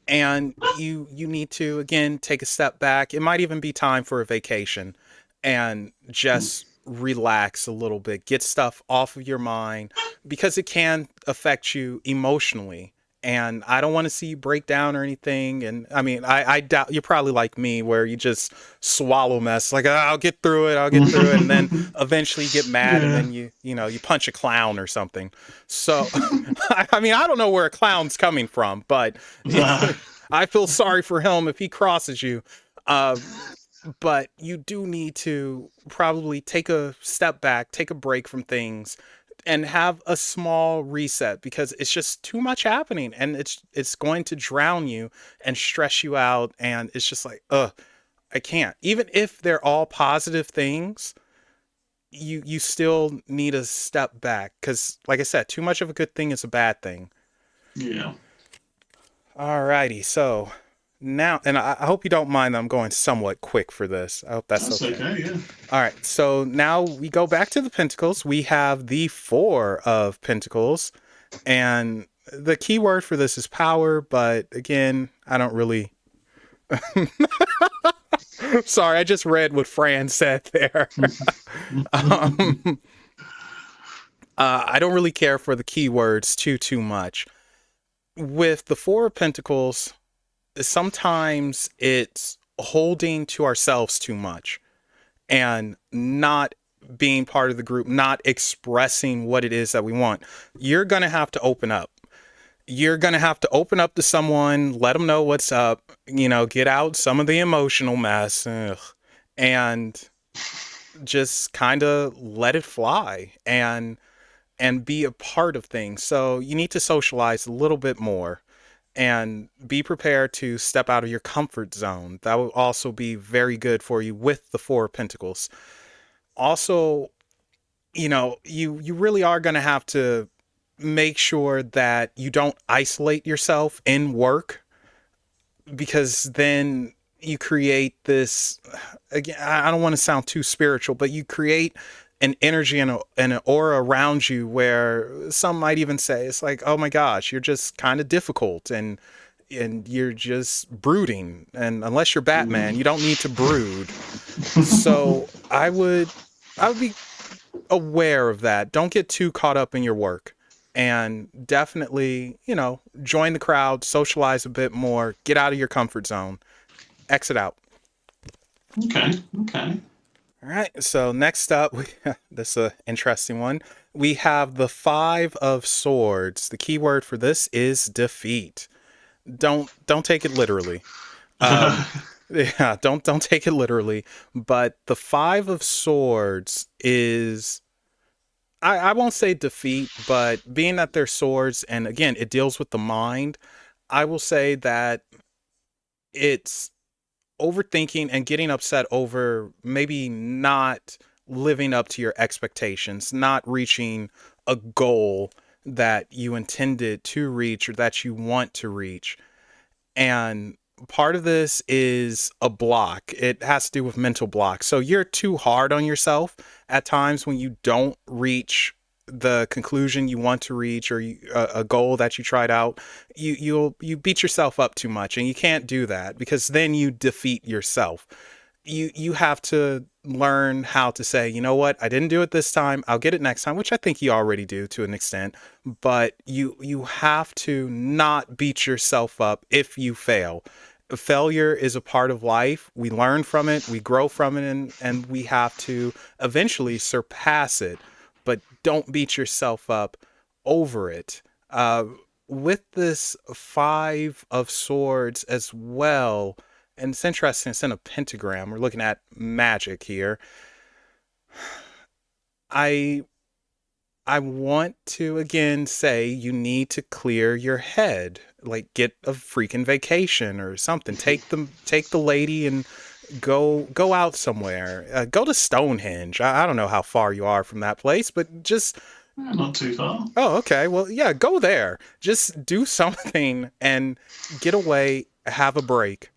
And you need to, again, take a step back. It might even be time for a vacation and just relax a little bit, get stuff off of your mind, because it can affect you emotionally. And I don't want to see you break down or anything. And I mean, I doubt you're probably like me, where you just swallow mess, like, "Oh, I'll get through it, and then eventually you get mad, and then you punch a clown or something. So I mean, I don't know where a clown's coming from, but I feel sorry for him if he crosses you. But you do need to probably take a step back, take a break from things, and have a small reset, because it's just too much happening, and it's going to drown you and stress you out. And it's just like, I can't. Even if they're all positive things, you still need a step back, because, like I said, too much of a good thing is a bad thing. Yeah. Alrighty, so now, and I hope you don't mind that I'm going somewhat quick for this. I hope that's okay. Yeah. All right, so now we go back to the Pentacles. We have the Four of Pentacles, and the key word for this is power, but again, I don't really... Sorry, I just read what Fran said there. I don't really care for the keywords too much. With the Four of Pentacles, sometimes it's holding to ourselves too much and not being part of the group, not expressing what it is that we want. You're going to have to open up. You're going to have to open up to someone, let them know what's up, get out some of the emotional mess, and just kind of let it fly. And and be a part of things. So you need to socialize a little bit more and be prepared to step out of your comfort zone. That will also be very good for you with the Four of Pentacles. Also, you really are going to have to make sure that you don't isolate yourself in work, because then you create this, again, I don't want to sound too spiritual, but you create an energy and an aura around you where some might even say it's like, oh my gosh, you're just kind of difficult, and you're just brooding, and unless you're Batman, you don't need to brood. So I would be aware of that. Don't get too caught up in your work, and definitely, join the crowd, socialize a bit more, get out of your comfort zone, exit out. Okay. Okay. All right. So next up, this is an interesting one. We have the Five of Swords. The key word for this is defeat. Don't take it literally. Yeah, don't take it literally. But the Five of Swords is, I won't say defeat, but being that they're swords, and again, it deals with the mind, I will say that it's overthinking and getting upset over maybe not living up to your expectations, not reaching a goal that you intended to reach or that you want to reach. And part of this is a block. It has to do with mental block. So you're too hard on yourself at times when you don't reach the conclusion you want to reach, or a goal that you tried out. You beat yourself up too much, and you can't do that, because then you defeat yourself. You have to learn how to say, you know what, I didn't do it this time, I'll get it next time, which I think you already do to an extent. But you have to not beat yourself up if you fail. Failure is a part of life. We learn from it, we grow from it, and we have to eventually surpass it. But don't beat yourself up over it. With this Five of Swords as well, and it's interesting, it's in a pentagram. We're looking at magic here. I want to again say you need to clear your head. Like, get a freaking vacation or something. Take the lady and go out somewhere. Go to Stonehenge. I don't know how far you are from that place, but just Not too far. oh, okay. Well, yeah, go there. Just do something and get away. Have a break.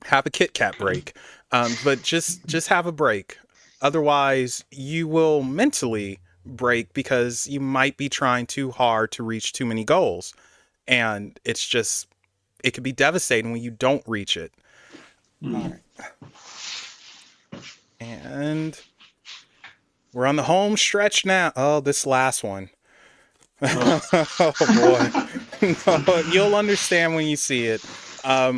Have a Kit Kat break. But just have a break. Otherwise, you will mentally break, because you might be trying too hard to reach too many goals, and it could be devastating when you don't reach it. All right. And we're on the home stretch now. Oh, this last one. Oh boy. No, you'll understand when you see it. All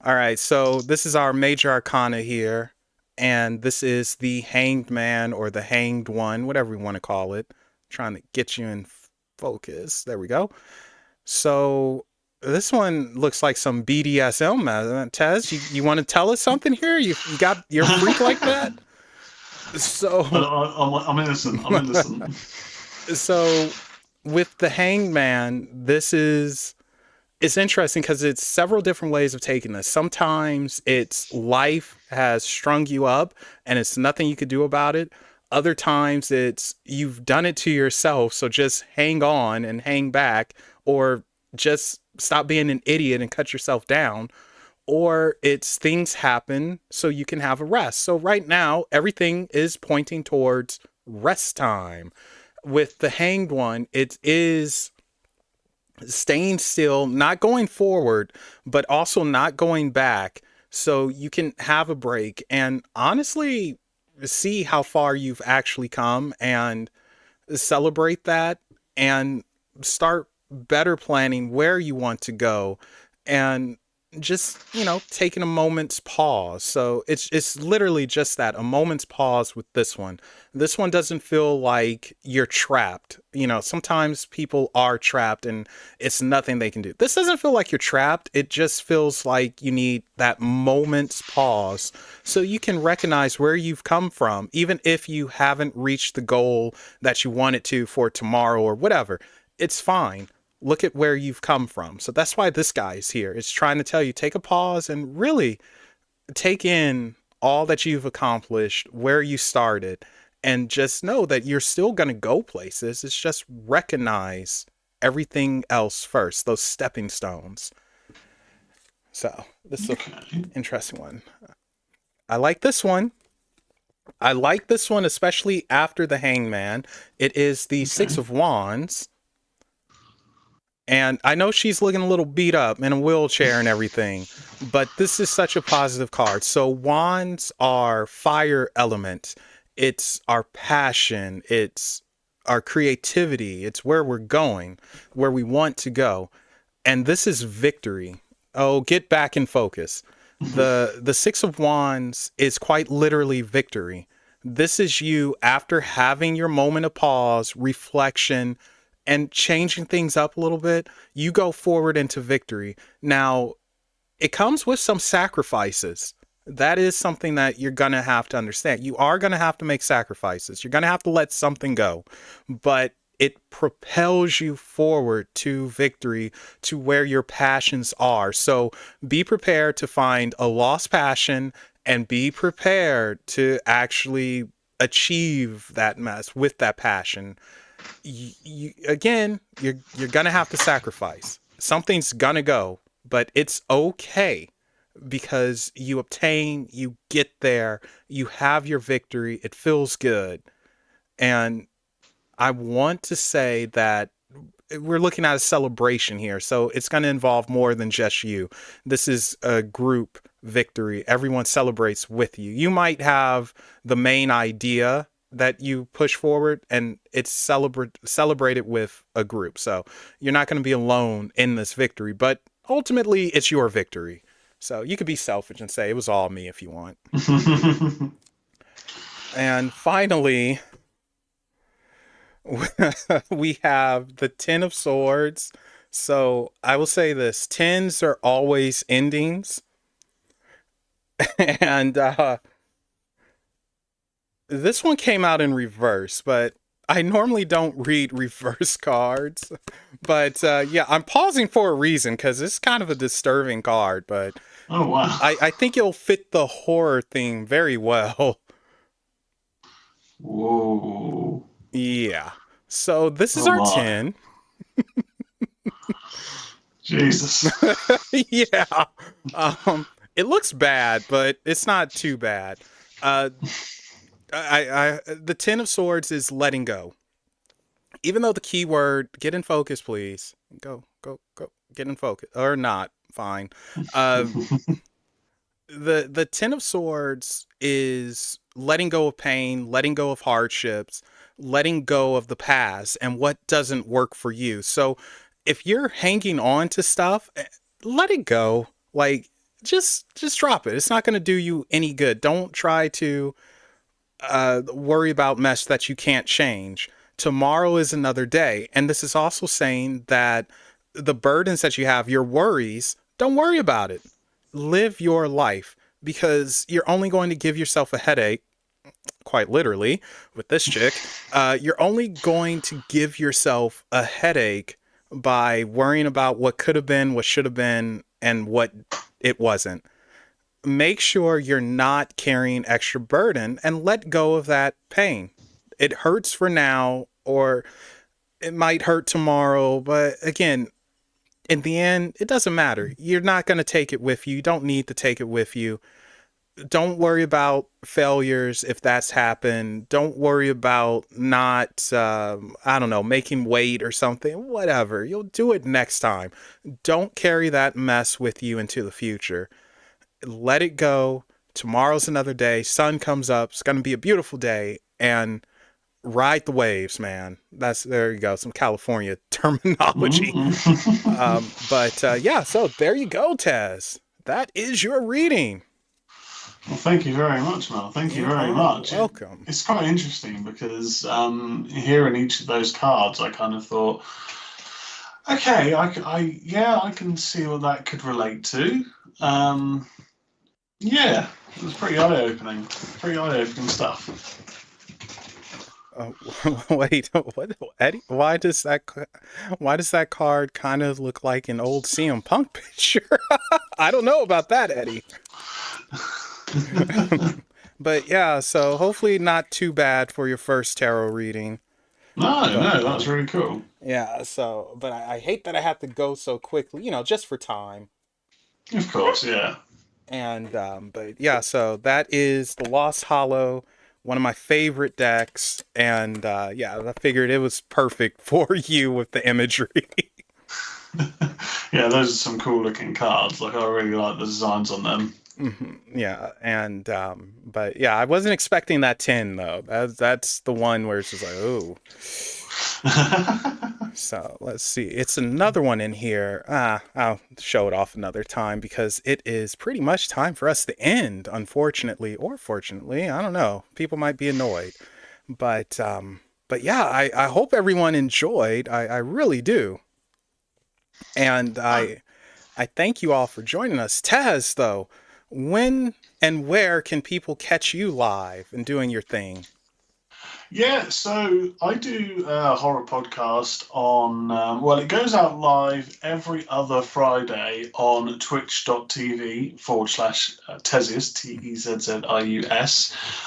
right, so this is our major arcana here, and this is the Hanged Man, or the Hanged One, whatever we want to call it. Trying to get you in focus. There we go. So this one looks like some BDSM. Tezz, you want to tell us something here? You got your freak like that? So I'm innocent. I'm innocent. So with the Hanged Man, it's interesting because it's several different ways of taking this. Sometimes it's life has strung you up and it's nothing you could do about it. Other times it's you've done it to yourself, so just hang on and hang back, or just stop being an idiot and cut yourself down. Or it's things happen so you can have a rest. So right now, everything is pointing towards rest time. With the Hanged One, it is staying still, not going forward, but also not going back, so you can have a break and honestly see how far you've actually come, and celebrate that, and start better planning where you want to go. And just, taking a moment's pause. So it's literally just that, a moment's pause with this one. This one doesn't feel like you're trapped. Sometimes people are trapped and it's nothing they can do. This doesn't feel like you're trapped. It just feels like you need that moment's pause so you can recognize where you've come from, even if you haven't reached the goal that you wanted to for tomorrow or whatever. It's fine. Look at where you've come from. So that's why this guy is here. It's trying to tell you, take a pause and really take in all that you've accomplished, where you started, and just know that you're still going to go places. It's just recognize everything else first, those stepping stones. So this is an interesting one. I like this one. I like this one, especially after the Hangman. It is the Six of Wands. And I know she's looking a little beat up in a wheelchair and everything, but this is such a positive card. So wands are fire element. It's our passion. It's our creativity. It's where we're going, where we want to go. And this is victory. Oh, get back in focus. The Six of Wands is quite literally victory. This is you after having your moment of pause, reflection, and changing things up a little bit. You go forward into victory. Now, it comes with some sacrifices. That is something that you're going to have to understand. You are going to have to make sacrifices. You're going to have to let something go. But it propels you forward to victory, to where your passions are. So be prepared to find a lost passion and be prepared to actually achieve that mess with that passion. Again, you're gonna have to sacrifice. Something's gonna go, but it's okay because you get there, you have your victory. It feels good, and I want to say that we're looking at a celebration here, so it's going to involve more than just you. This is a group victory. Everyone celebrates with you. You might have the main idea that you push forward, and it's celebrated with a group. So you're not going to be alone in this victory, but ultimately it's your victory. So you could be selfish and say it was all me if you want. And finally, we have the Ten of Swords. So I will say this, tens are always endings. And this one came out in reverse, but I normally don't read reverse cards. But yeah, I'm pausing for a reason because it's kind of a disturbing card. But oh, wow. I think it'll fit the horror theme very well. Whoa. Yeah. So this is our 10. Jesus. Yeah. It looks bad, but it's not too bad. The Ten of Swords is letting go. Even though the keyword, get in focus, please. Go. Get in focus. Or not. Fine. The Ten of Swords is letting go of pain, letting go of hardships, letting go of the past and what doesn't work for you. So if you're hanging on to stuff, let it go. Like, just drop it. It's not going to do you any good. Don't try to worry about mess that you can't change. Tomorrow is another day. And this is also saying that the burdens that you have, your worries, don't worry about it. Live your life, because you're only going to give yourself a headache, quite literally, with this chick. You're only going to give yourself a headache by worrying about what could have been, what should have been, and what it wasn't. Make sure you're not carrying extra burden and let go of that pain. It hurts for now, or it might hurt tomorrow, but again, in the end, it doesn't matter. You're not going to take it with you. You don't need to take it with you. Don't worry about failures if that's happened. Don't worry about not, making weight or something. Whatever. You'll do it next time. Don't carry that mess with you into the future. Let it go. Tomorrow's another day. Sun comes up. It's going to be a beautiful day. And ride the waves, man. There you go. Some California terminology. Yeah, so there you go, Tezz. that is your reading. Well, thank you very much, Mel. Thank you You very are much. welcome. It's quite interesting because hearing each of those cards, I kind of thought, okay, I can see what that could relate to. Yeah, it was pretty eye-opening. Pretty eye-opening stuff. Wait, what, Eddie? Why does that card kind of look like an old CM Punk picture? I don't know about that, Eddie. But yeah, so hopefully not too bad for your first tarot reading. But No, that's really cool. yeah, so but I hate that I have to go so quickly, just for time. Of course, yeah. And but yeah, so that is the Lost Hollow, one of my favorite decks, and yeah, I figured it was perfect for you with the imagery. Yeah, those are some cool looking cards. Like I really like the designs on them. Yeah, and but yeah, I wasn't expecting that 10 though. That's the one where it's just like, oh. So let's see. It's another one in here. I'll show it off another time because it is pretty much time for us to end, unfortunately or fortunately. I don't know. People might be annoyed. But yeah, I hope everyone enjoyed. I really do. And I thank you all for joining us. Tez, though, when and where can people catch you live and doing your thing? Yeah, so I do a horror podcast on, well, it goes out live every other Friday on twitch.tv/ Tezzius,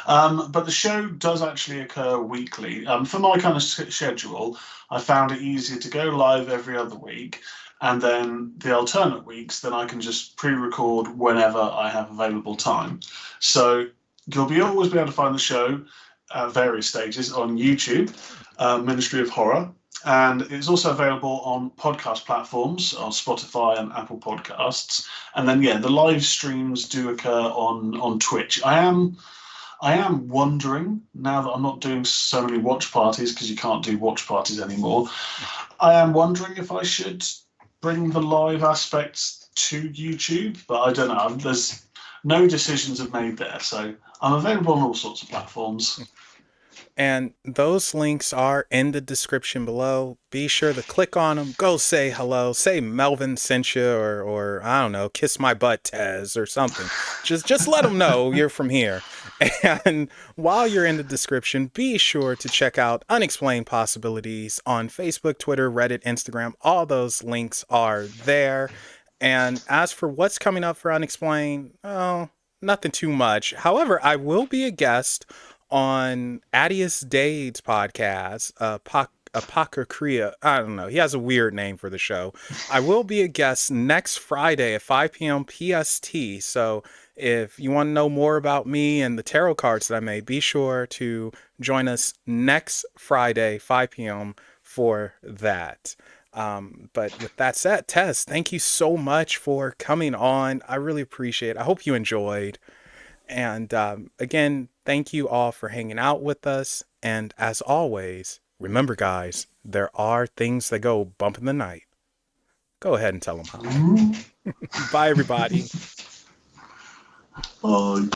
Tezzius. But the show does actually occur weekly. For my kind of schedule, I found it easier to go live every other week. And then the alternate weeks, then I can just pre-record whenever I have available time. So you'll always be able to find the show at various stages on YouTube, Ministry of Horror, and it's also available on podcast platforms on Spotify and Apple Podcasts. And then the live streams do occur on Twitch. I am wondering, now that I'm not doing so many watch parties because you can't do watch parties anymore, I am wondering if I should bring the live aspects to YouTube, but I don't know. There's no decisions have made there, so I'm available on all sorts of platforms. And those links are in the description below. Be sure to click on them. Go say hello. Say Melvin sent you, or I don't know, kiss my butt, Tez, or something. Just let them know you're from here. And while you're in the description, be sure to check out Unexplained Possibilities on Facebook, Twitter, Reddit, Instagram. All those links are there. And as for what's coming up for Unexplained, oh, nothing too much. However, I will be a guest on Adius Dade's podcast, Apocrypha. I don't know. He has a weird name for the show. I will be a guest next Friday at 5 p.m. PST. So if you want to know more about me and the tarot cards that I made, be sure to join us next Friday, 5 p.m. for that. But with that said, Tess, thank you so much for coming on. I really appreciate it. I hope you enjoyed. And again, thank you all for hanging out with us. And as always, remember, guys, there are things that go bump in the night. Go ahead and tell them hi. Bye, everybody. Bye.